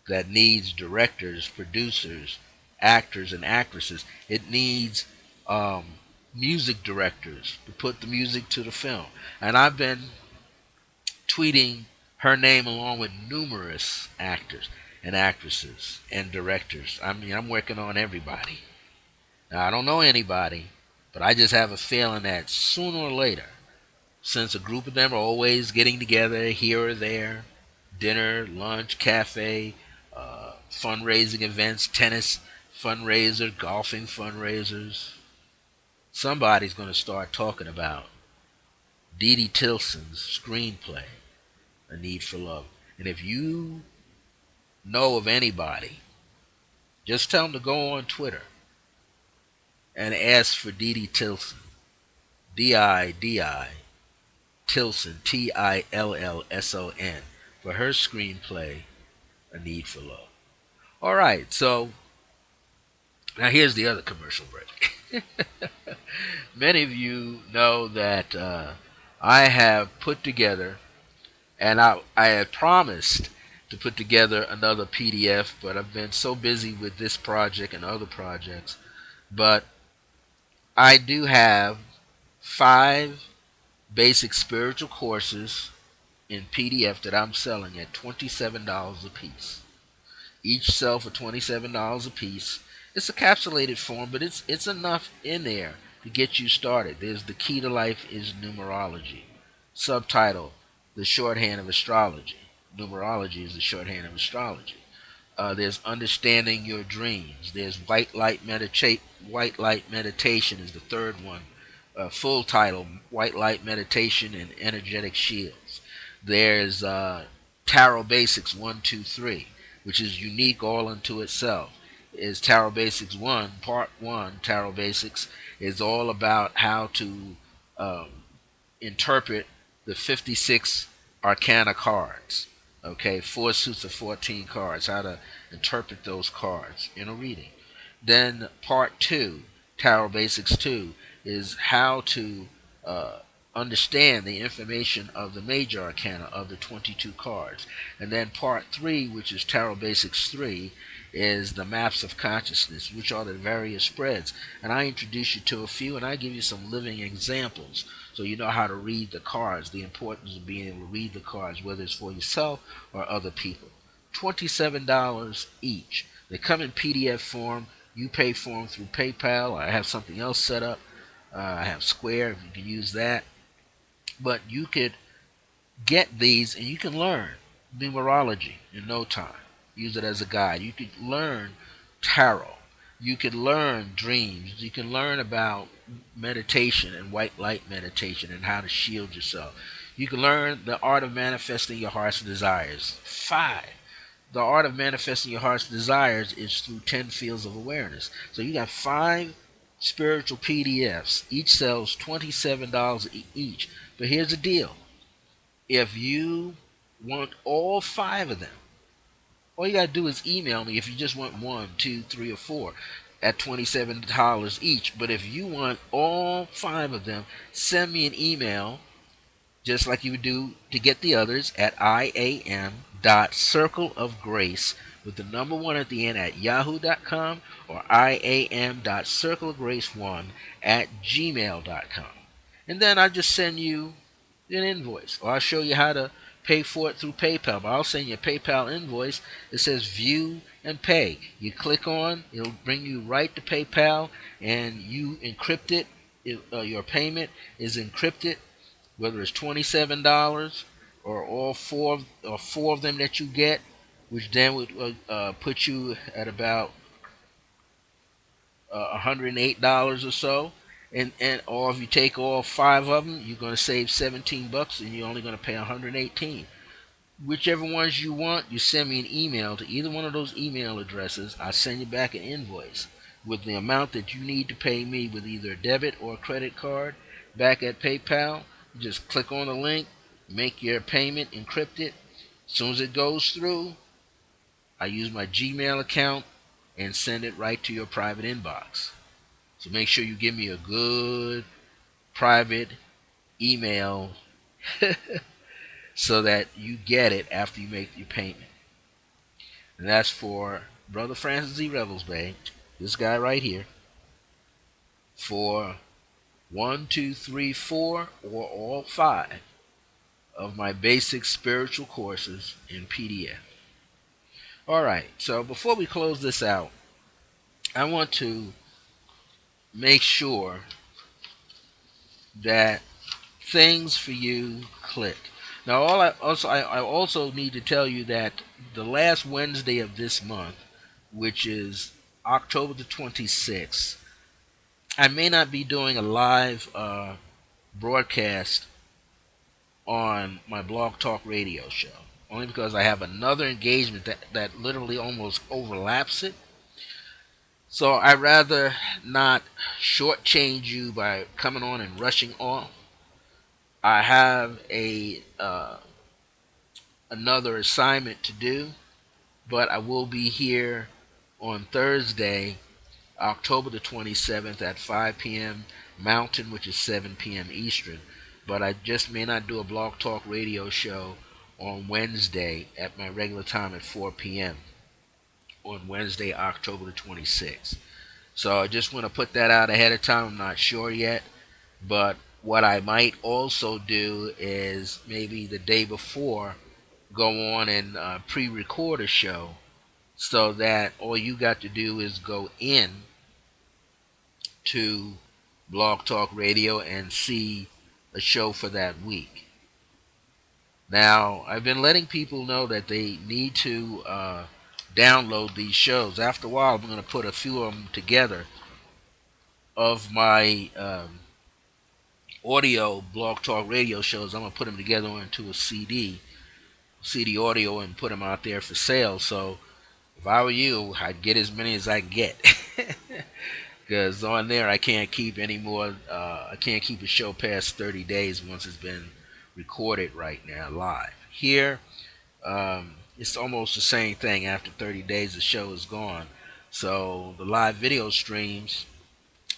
that needs directors, producers, actors, and actresses. It needs music directors to put the music to the film. And I've been tweeting her name along with numerous actors and actresses and directors. I mean, I'm working on everybody. Now, I don't know anybody, but I just have a feeling that sooner or later, since a group of them are always getting together here or there, dinner, lunch, cafe, fundraising events, tennis fundraiser, golfing fundraisers, somebody's going to start talking about Didi Tilson's screenplay, A Need for Love. And if you know of anybody, Just tell them to go on Twitter and ask for Didi Tilson, Didi Tilson, Tillson, for her screenplay, A Need for Love. All right, so now here's the other commercial break. Many of you know that I have put together, and I had promised to put together another PDF, but I've been so busy with this project and other projects. But I do have 5 basic spiritual courses in PDF that I'm selling at $27 a piece. Each sell for $27 a piece. It's a capsulated form, but it's enough in there to get you started. There's The Key to Life is Numerology. Subtitle, The Shorthand of Astrology. Numerology is the shorthand of astrology. There's Understanding Your Dreams. There's White Light Meditation is the third one. Full title, White Light Meditation and Energetic Shields. There's Tarot Basics 1, 2, 3, which is unique all unto itself. Is Tarot Basics 1, Part 1, Tarot Basics, is all about how to um, interpret the 56 Arcana cards. Okay, 4 suits of 14 cards, how to interpret those cards in a reading. Then Part 2, Tarot Basics 2, is how to uh, understand the information of the major arcana of the 22 cards. And then Part 3, which is Tarot Basics 3, is the maps of consciousness, which are the various spreads. And I introduce you to a few, and I give you some living examples so you know how to read the cards, the importance of being able to read the cards, whether it's for yourself or other people. $27 each. They come in PDF form. You pay for them through PayPal. I have something else set up. I have Square, if you can use that. But you could get these and you can learn numerology in no time. Use it as a guide. You could learn tarot. You could learn dreams. You can learn about meditation and white light meditation and how to shield yourself. You can learn the art of manifesting your heart's desires. 5. The art of manifesting your heart's desires is through 10 fields of awareness. So you got 5 spiritual PDFs. Each sells $27 each. But here's the deal. If you want all 5 of them, all you got to do is email me if you just want 1, 2, 3, or 4 at $27 each. But if you want all 5 of them, send me an email just like you would do to get the others at iam.circleofgrace with the number 1 at the end at yahoo.com or iam.circleofgrace1 at gmail.com. And then I just send you an invoice, or I'll show you how to pay for it through PayPal. But I'll send you a PayPal invoice that says view and pay. You click on, it'll bring you right to PayPal, and you encrypt it. Your payment is encrypted, whether it's $27 or all four of them that you get, which then would put you at about $108 or so. And or if you take all 5 of them, you're going to save $17, and you're only going to pay $118. Whichever ones you want, you send me an email to either one of those email addresses. I send you back an invoice with the amount that you need to pay me with either a debit or a credit card back at PayPal. You just click on the link, make your payment, encrypt it. As soon as it goes through, I use my Gmail account and send it right to your private inbox. So make sure you give me a good private email so that you get it after you make your payment. And that's for Brother Francis E. Revels-Bey, this guy right here, for 1, 2, 3, 4, or all 5 of my basic spiritual courses in PDF. Alright, so before we close this out, I want to make sure that things for you click. Now, I also need to tell you that the last Wednesday of this month, which is October the 26th, I may not be doing a live broadcast on my Blog Talk Radio show, only because I have another engagement that literally almost overlaps it. So I rather not shortchange you by coming on and rushing off. I have a another assignment to do, but I will be here on Thursday, October the 27th at 5 p.m. Mountain, which is 7 p.m. Eastern. But I just may not do a Blog Talk radio show on Wednesday at my regular time at 4 p.m. on Wednesday, October the 26th. So I just want to put that out ahead of time. I'm not sure yet. But what I might also do is maybe the day before go on and pre-record a show so that all you got to do is go in to Blog Talk Radio and see a show for that week. Now, I've been letting people know that they need to download these shows. After a while, I'm going to put a few of them together of my audio Blog Talk Radio shows. I'm going to put them together into a CD audio, and put them out there for sale. So if I were you, I'd get as many as I can get. Because on there, I can't keep any more. I can't keep a show past 30 days once it's been recorded right now live. Here, it's almost the same thing. After 30 days, the show is gone. So the live video streams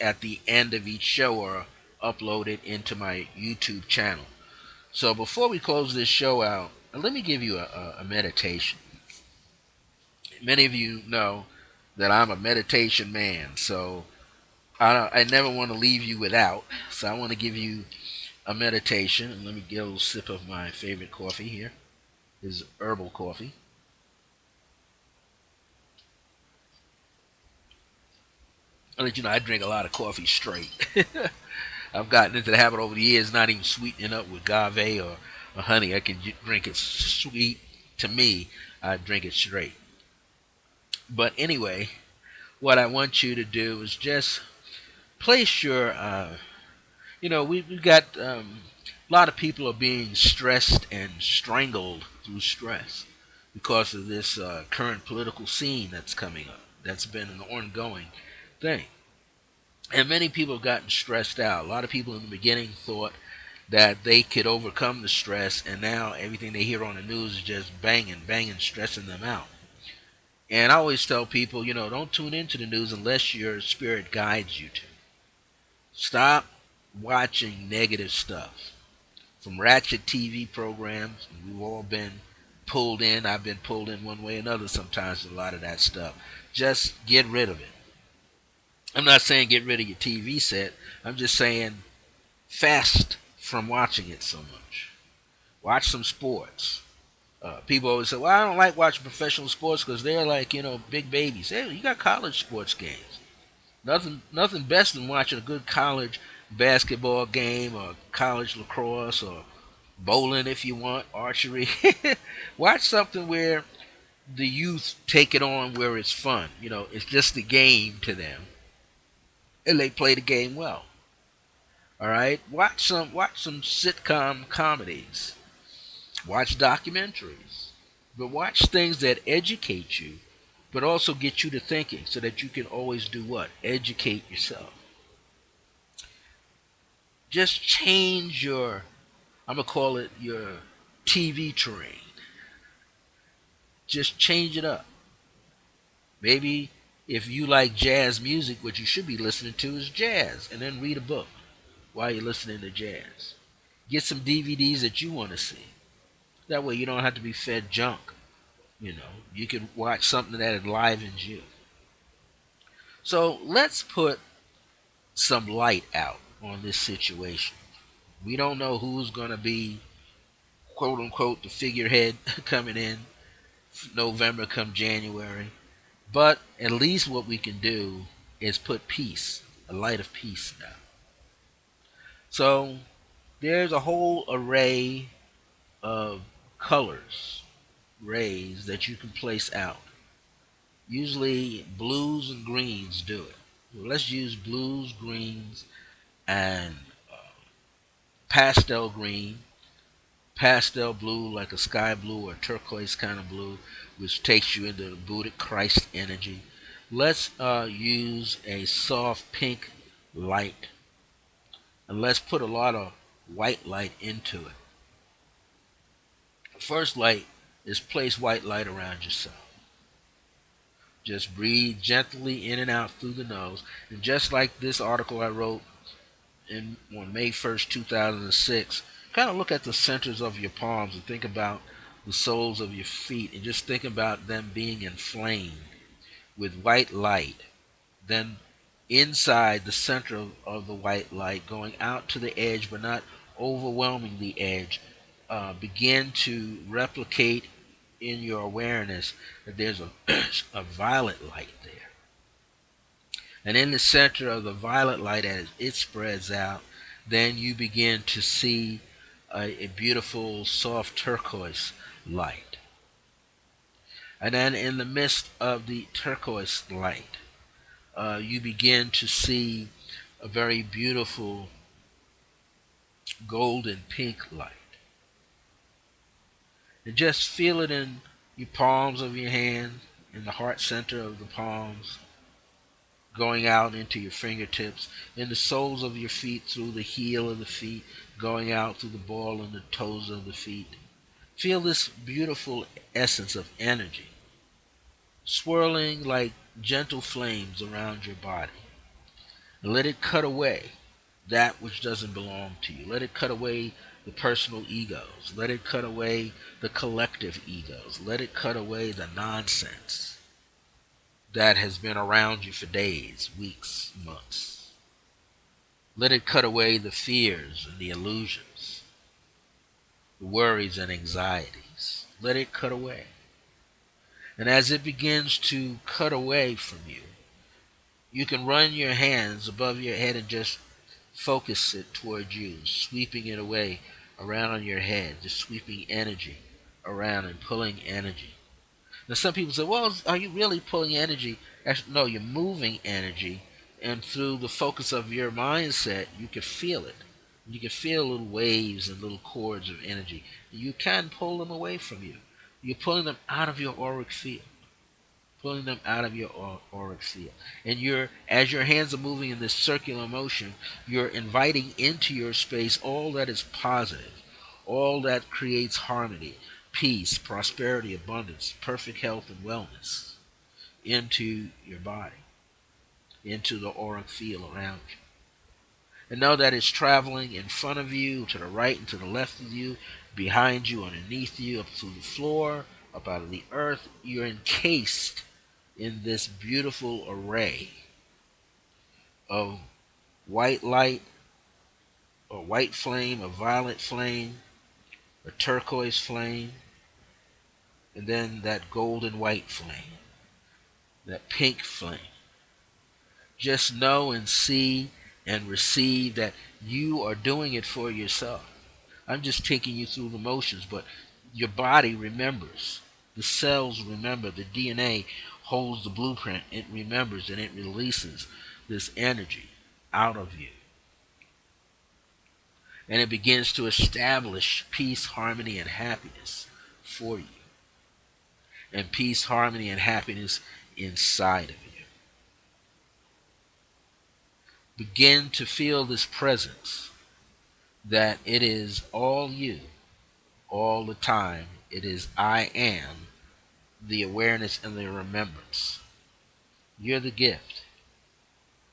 at the end of each show are uploaded into my YouTube channel. So before we close this show out, let me give you a meditation. Many of you know that I'm a meditation man, so I never want to leave you without. So I want to give you a meditation. And let me get a little sip of my favorite coffee here. This is herbal coffee. I'll let you know I drink a lot of coffee straight. I've gotten into the habit over the years not even sweetening up with agave or honey. I can drink it sweet. To me, I drink it straight. But anyway, what I want you to do is just place your we've got a lot of people are being stressed and strangled through stress because of this current political scene that's coming up. That's been an ongoing thing. And many people have gotten stressed out. A lot of people in the beginning thought that they could overcome the stress, and now everything they hear on the news is just banging, banging, stressing them out. And I always tell people, don't tune into the news unless your spirit guides you to. Stop watching negative stuff. From ratchet TV programs, we've all been pulled in. I've been pulled in one way or another sometimes with a lot of that stuff. Just get rid of it. I'm not saying get rid of your TV set. I'm just saying fast from watching it so much. Watch some sports. People always say, well, I don't like watching professional sports because they're like, big babies. Hey, you got college sports games. Nothing best than watching a good college basketball game or college lacrosse or bowling if you want, archery. Watch something where the youth take it on where it's fun. It's just a game to them. And they play the game well. All right? Watch some sitcom comedies. Watch documentaries. But watch things that educate you, but also get you to thinking so that you can always do what? Educate yourself. Just change I'm going to call it your TV terrain. Just change it up. Maybe if you like jazz music, what you should be listening to is jazz, and then read a book while you're listening to jazz. Get some DVDs that you want to see. That way you don't have to be fed junk. You can watch something that enlivens you. So let's put some light out on this situation. We don't know who's going to be, quote unquote, the figurehead coming in November come January. But at least what we can do is put peace, a light of peace now. So there's a whole array of colors, rays that you can place out. Usually blues and greens do it. Well, let's use blues, greens, and pastel green, pastel blue like a sky blue or turquoise kind of blue, which takes you into the Buddhic Christ energy. Let's use a soft pink light, and let's put a lot of white light into it. First light is place white light around yourself. Just breathe gently in and out through the nose. And just like this article I wrote on May 1st, 2006, kind of look at the centers of your palms and think about the soles of your feet and just think about them being inflamed with white light. Then inside the center of the white light, going out to the edge but not overwhelming the edge, begin to replicate in your awareness that there's a violet light there. And in the center of the violet light, as it spreads out, then you begin to see a beautiful soft turquoise light. And then in the midst of the turquoise light, you begin to see a very beautiful golden pink light. And just feel it in your palms of your hand, in the heart center of the palms, going out into your fingertips, in the soles of your feet, through the heel of the feet, going out through the ball and the toes of the feet. Feel this beautiful essence of energy swirling like gentle flames around your body. And let it cut away that which doesn't belong to you. Let it cut away the personal egos. Let it cut away the collective egos. Let it cut away the nonsense that has been around you for days, weeks, months. Let it cut away the fears and the illusions, the worries and anxieties. Let it cut away. And as it begins to cut away from you, you can run your hands above your head and just focus it toward you, sweeping it away around your head, just sweeping energy around and pulling energy. Now, some people say, well, are you really pulling energy? Actually, no, you're moving energy, and through the focus of your mindset, you can feel it. You can feel little waves and little cords of energy. You can pull them away from you. You're pulling them out of your auric field. Pulling them out of your auric field. And as your hands are moving in this circular motion, you're inviting into your space all that is positive, all that creates harmony, peace, prosperity, abundance, perfect health, and wellness into your body, into the auric field around you. And know that it's traveling in front of you, to the right and to the left of you, behind you, underneath you, up through the floor, up out of the earth. You're encased in this beautiful array of white light, a white flame, a violet flame, a turquoise flame, and then that golden white flame, that pink flame. Just know and see and receive that you are doing it for yourself. I'm just taking you through the motions, but your body remembers. The cells remember. The DNA holds the blueprint. It remembers and it releases this energy out of you. And it begins to establish peace, harmony, and happiness for you. And peace, harmony, and happiness inside of you. Begin to feel this presence that it is all you, all the time. It is I am, the awareness and the remembrance. You're the gift.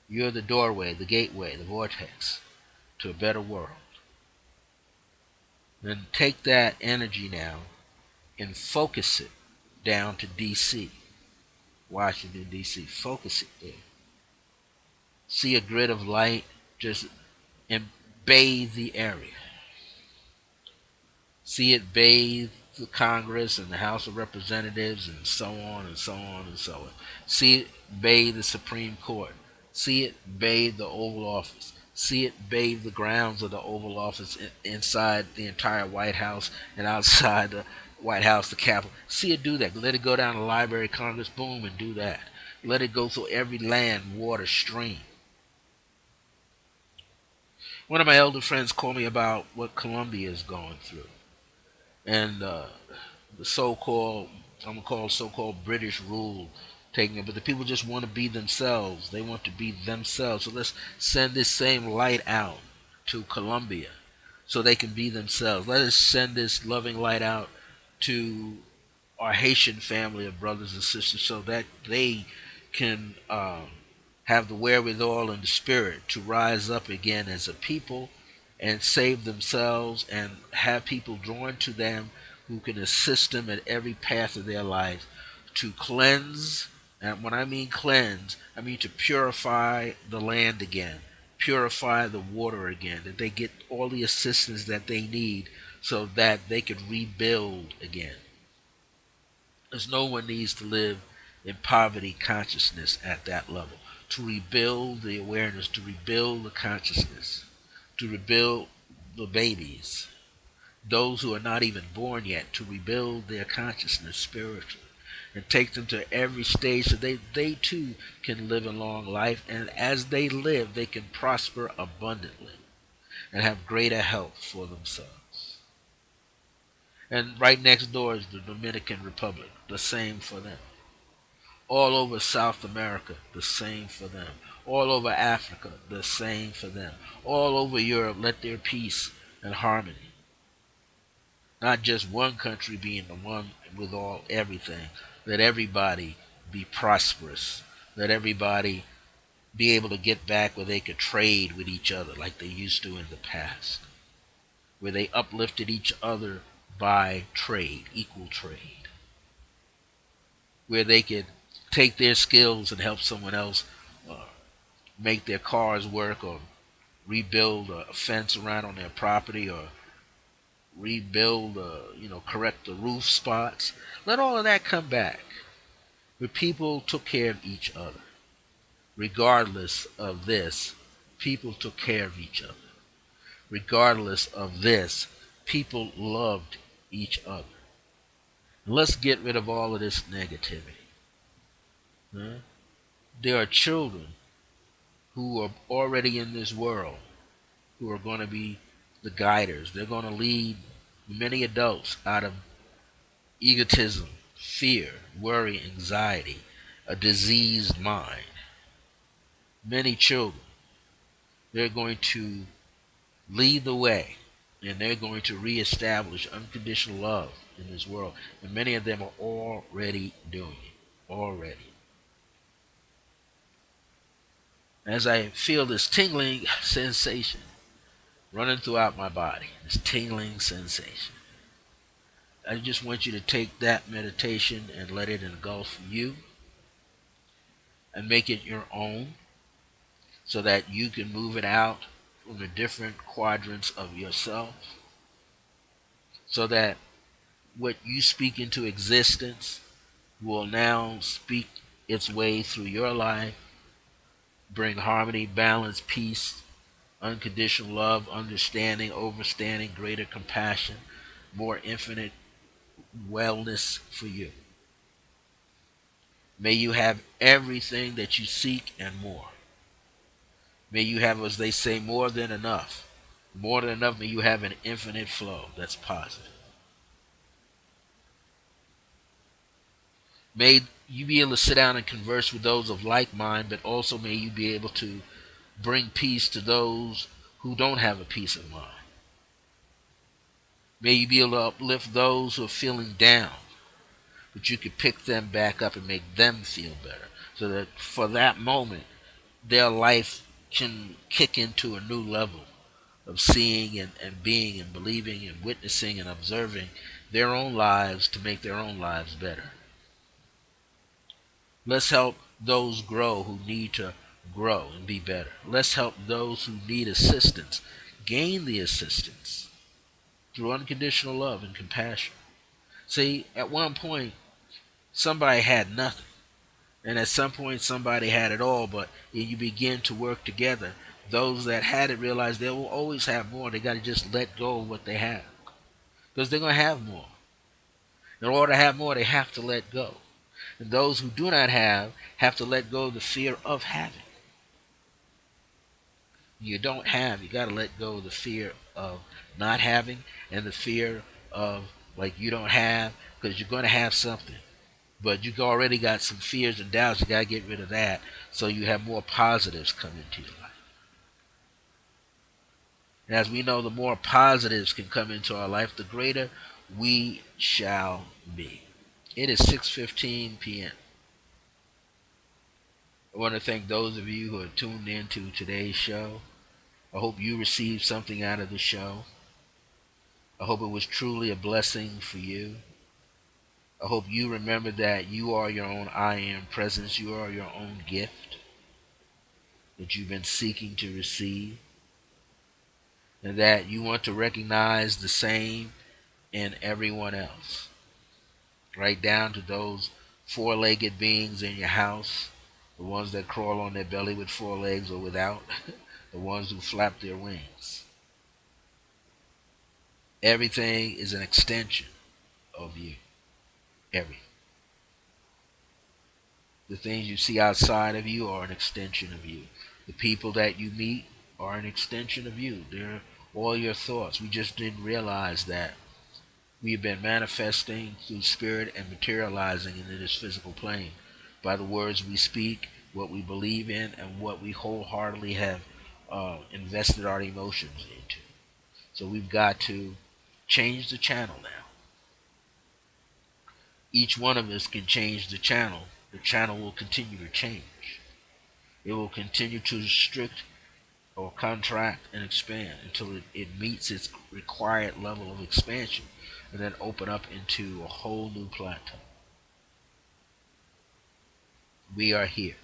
You're the doorway, the gateway, the vortex to a better world. Then take that energy now and focus it down to D.C., Washington, D.C. Focus it there. See a grid of light just and bathe the area. See it bathe the Congress and the House of Representatives and so on and so on and so on. See it bathe the Supreme Court. See it bathe the Oval Office. See it bathe the grounds of the Oval Office inside the entire White House and outside the White House, the Capitol. See it do that. Let it go down to the Library of Congress, boom, and do that. Let it go through every land, water, stream. One of my elder friends called me about what Colombia is going through. And the so-called, I'm going to call so-called British rule taking it, but the people just want to be themselves. They want to be themselves. So let's send this same light out to Colombia so they can be themselves. Let us send this loving light out to our Haitian family of brothers and sisters so that they can have the wherewithal and the spirit to rise up again as a people and save themselves and have people drawn to them who can assist them at every path of their life to cleanse. And when I mean cleanse, I mean to purify the land again, purify the water again, that they get all the assistance that they need so that they could rebuild again. Because no one needs to live in poverty consciousness at that level. To rebuild the awareness, to rebuild the consciousness, to rebuild the babies, those who are not even born yet, to rebuild their consciousness spiritually and take them to every stage so they too can live a long life. And as they live, they can prosper abundantly and have greater health for themselves. And right next door is the Dominican Republic, the same for them. All over South America, the same for them. All over Africa, the same for them. All over Europe, let there peace and harmony. Not just one country being the one with all everything. Let everybody be prosperous. Let everybody be able to get back where they could trade with each other like they used to in the past. Where they uplifted each other by trade, equal trade. Where they could take their skills and help someone else uh, make their cars work or rebuild a fence around on their property or rebuild, correct the roof spots. Let all of that come back. Where people took care of each other. Regardless of this, people took care of each other. Regardless of this, people loved each other. Let's get rid of all of this negativity. Huh? There are children who are already in this world who are going to be the guiders. They're going to lead many adults out of egotism, fear, worry, anxiety, a diseased mind. Many children, they're going to lead the way and they're going to reestablish unconditional love in this world. And many of them are already doing it. Already. As I feel this tingling sensation running throughout my body, this tingling sensation, I just want you to take that meditation and let it engulf you and make it your own so that you can move it out from the different quadrants of yourself so that what you speak into existence will now speak its way through your life, bring harmony, balance, peace, unconditional love, understanding, overstanding, greater compassion, more infinite wellness for you. May you have everything that you seek and more. May you have, as they say, more than enough. More than enough, may you have an infinite flow that's positive. May you be able to sit down and converse with those of like mind, but also may you be able to bring peace to those who don't have a peace of mind. May you be able to uplift those who are feeling down, but you could pick them back up and make them feel better. So that for that moment, their life can kick into a new level of seeing and being and believing and witnessing and observing their own lives to make their own lives better. Let's help those grow who need to grow and be better. Let's help those who need assistance gain the assistance through unconditional love and compassion. See, at one point, somebody had nothing. And at some point, somebody had it all, but you begin to work together. Those that had it realize they will always have more. They got to just let go of what they have. Because they're going to have more. In order to have more, they have to let go. And those who do not have to let go of the fear of having. You don't have, you got to let go of the fear of not having and the fear of like you don't have because you're going to have something. But you already got some fears and doubts. You got to get rid of that so you have more positives come into your life. And as we know, the more positives can come into our life, the greater we shall be. It is 6:15 p.m. I want to thank those of you who are tuned in to today's show. I hope you received something out of the show. I hope it was truly a blessing for you. I hope you remember that you are your own I am presence. You are your own gift that you've been seeking to receive, and that you want to recognize the same in everyone else, right down to those four-legged beings in your house, the ones that crawl on their belly with four legs or without, the ones who flap their wings. Everything is an extension of you. Everything. The things you see outside of you are an extension of you. The people that you meet are an extension of you. They're all your thoughts. We just didn't realize that we've been manifesting through spirit and materializing into this physical plane by the words we speak, what we believe in, and what we wholeheartedly have invested our emotions into. So we've got to change the channel now. Each one of us can change the channel. The channel will continue to change. It will continue to restrict or contract and expand until it meets its required level of expansion and then open up into a whole new plateau. We are here.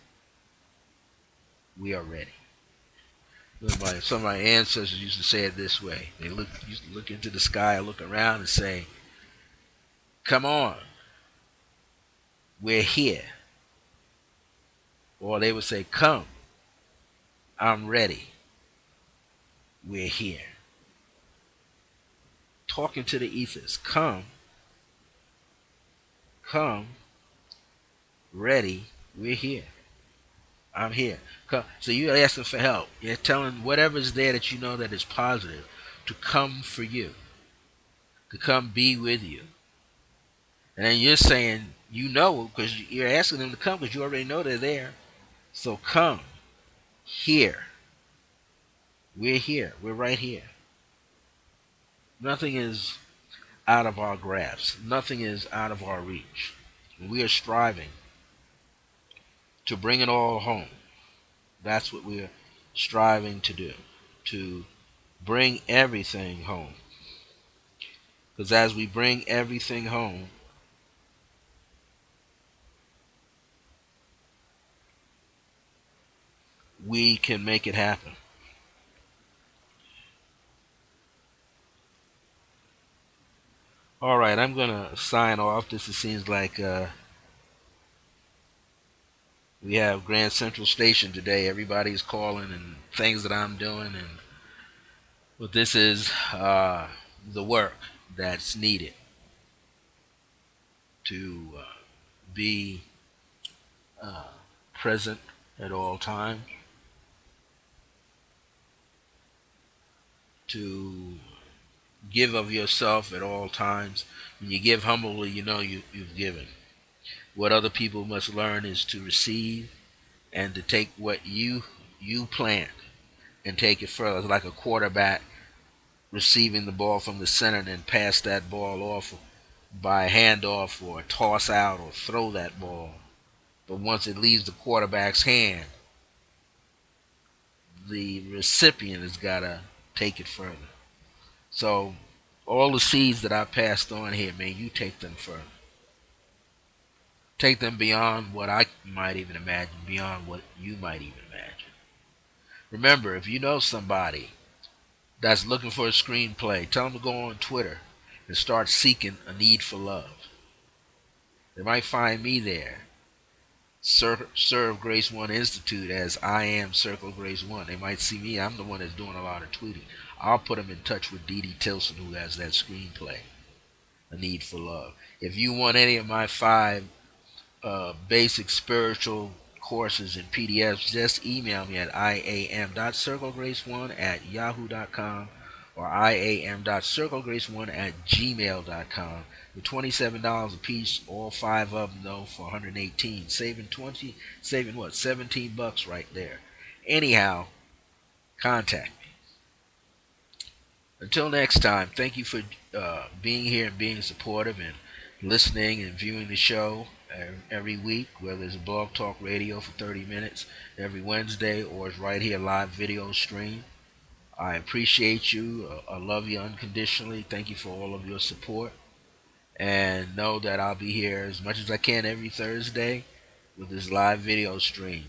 We are ready. Some of my ancestors used to say it this way. Used to look into the sky, look around, and say, "Come on, we're here." Or they would say, "Come, I'm ready. We're here." Talking to the ethers, come, ready, we're here. I'm here. Come. So you're asking for help. You're telling whatever's there that you know that is positive to come for you, to come be with you. And then you're saying, you know, because you're asking them to come because you already know they're there. So come here. We're here. We're right here. Nothing is out of our grasp. Nothing is out of our reach. We are striving to bring it all home. That's what we're striving to do. To bring everything home. Because as we bring everything home, we can make it happen. All right, I'm going to sign off. This seems like we have Grand Central Station today. Everybody's calling and things that I'm doing. And but this is the work that's needed to be uh, present at all times, to give of yourself at all times. When you give humbly, you know you've given. What other people must learn is to receive and to take what you plant and take it further. It's like a quarterback receiving the ball from the center and then pass that ball off by a handoff or a toss out or throw that ball. But once it leaves the quarterback's hand, the recipient has got to take it further. So all the seeds that I passed on here, man, you take them further. Take them beyond what I might even imagine, beyond what you might even imagine. Remember, if you know somebody that's looking for a screenplay, tell them to go on Twitter and start seeking a need for love. They might find me there. Serve Grace One Institute as I am Circle Grace One. They might see me. I'm the one that's doing a lot of tweeting. I'll put them in touch with Dee Dee Tilson, who has that screenplay, A Need for Love. If you want any of my 5 basic spiritual courses and PDFs, just email me at iam.circlegrace1 at yahoo.com or iam.circlegrace1@gmail.com. For $27 a piece, all five of them though for 118, saving what, 17 bucks right there. Anyhow, contact me. Until next time, thank you for being here and being supportive and listening and viewing the show every week, whether it's a blog talk radio for 30 minutes every Wednesday or it's right here live video stream. I appreciate you. I love you unconditionally. Thank you for all of your support. And know that I'll be here as much as I can every Thursday with this live video stream.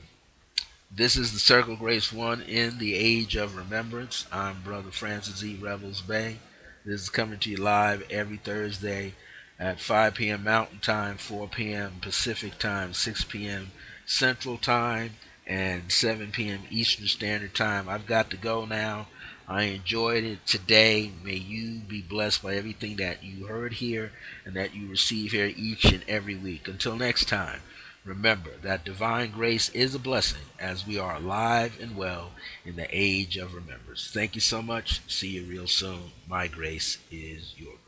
This is the Circle Grace One in the Age of Remembrance. I'm Brother Francis E. Revels-Bey. This is coming to you live every Thursday at 5 p.m. Mountain Time, 4 p.m. Pacific Time, 6 p.m. Central Time, and 7 p.m. Eastern Standard Time. I've got to go now. I enjoyed it today. May you be blessed by everything that you heard here and that you receive here each and every week. Until next time, remember that divine grace is a blessing as we are alive and well in the age of remembrance. Thank you so much. See you real soon. My grace is your grace.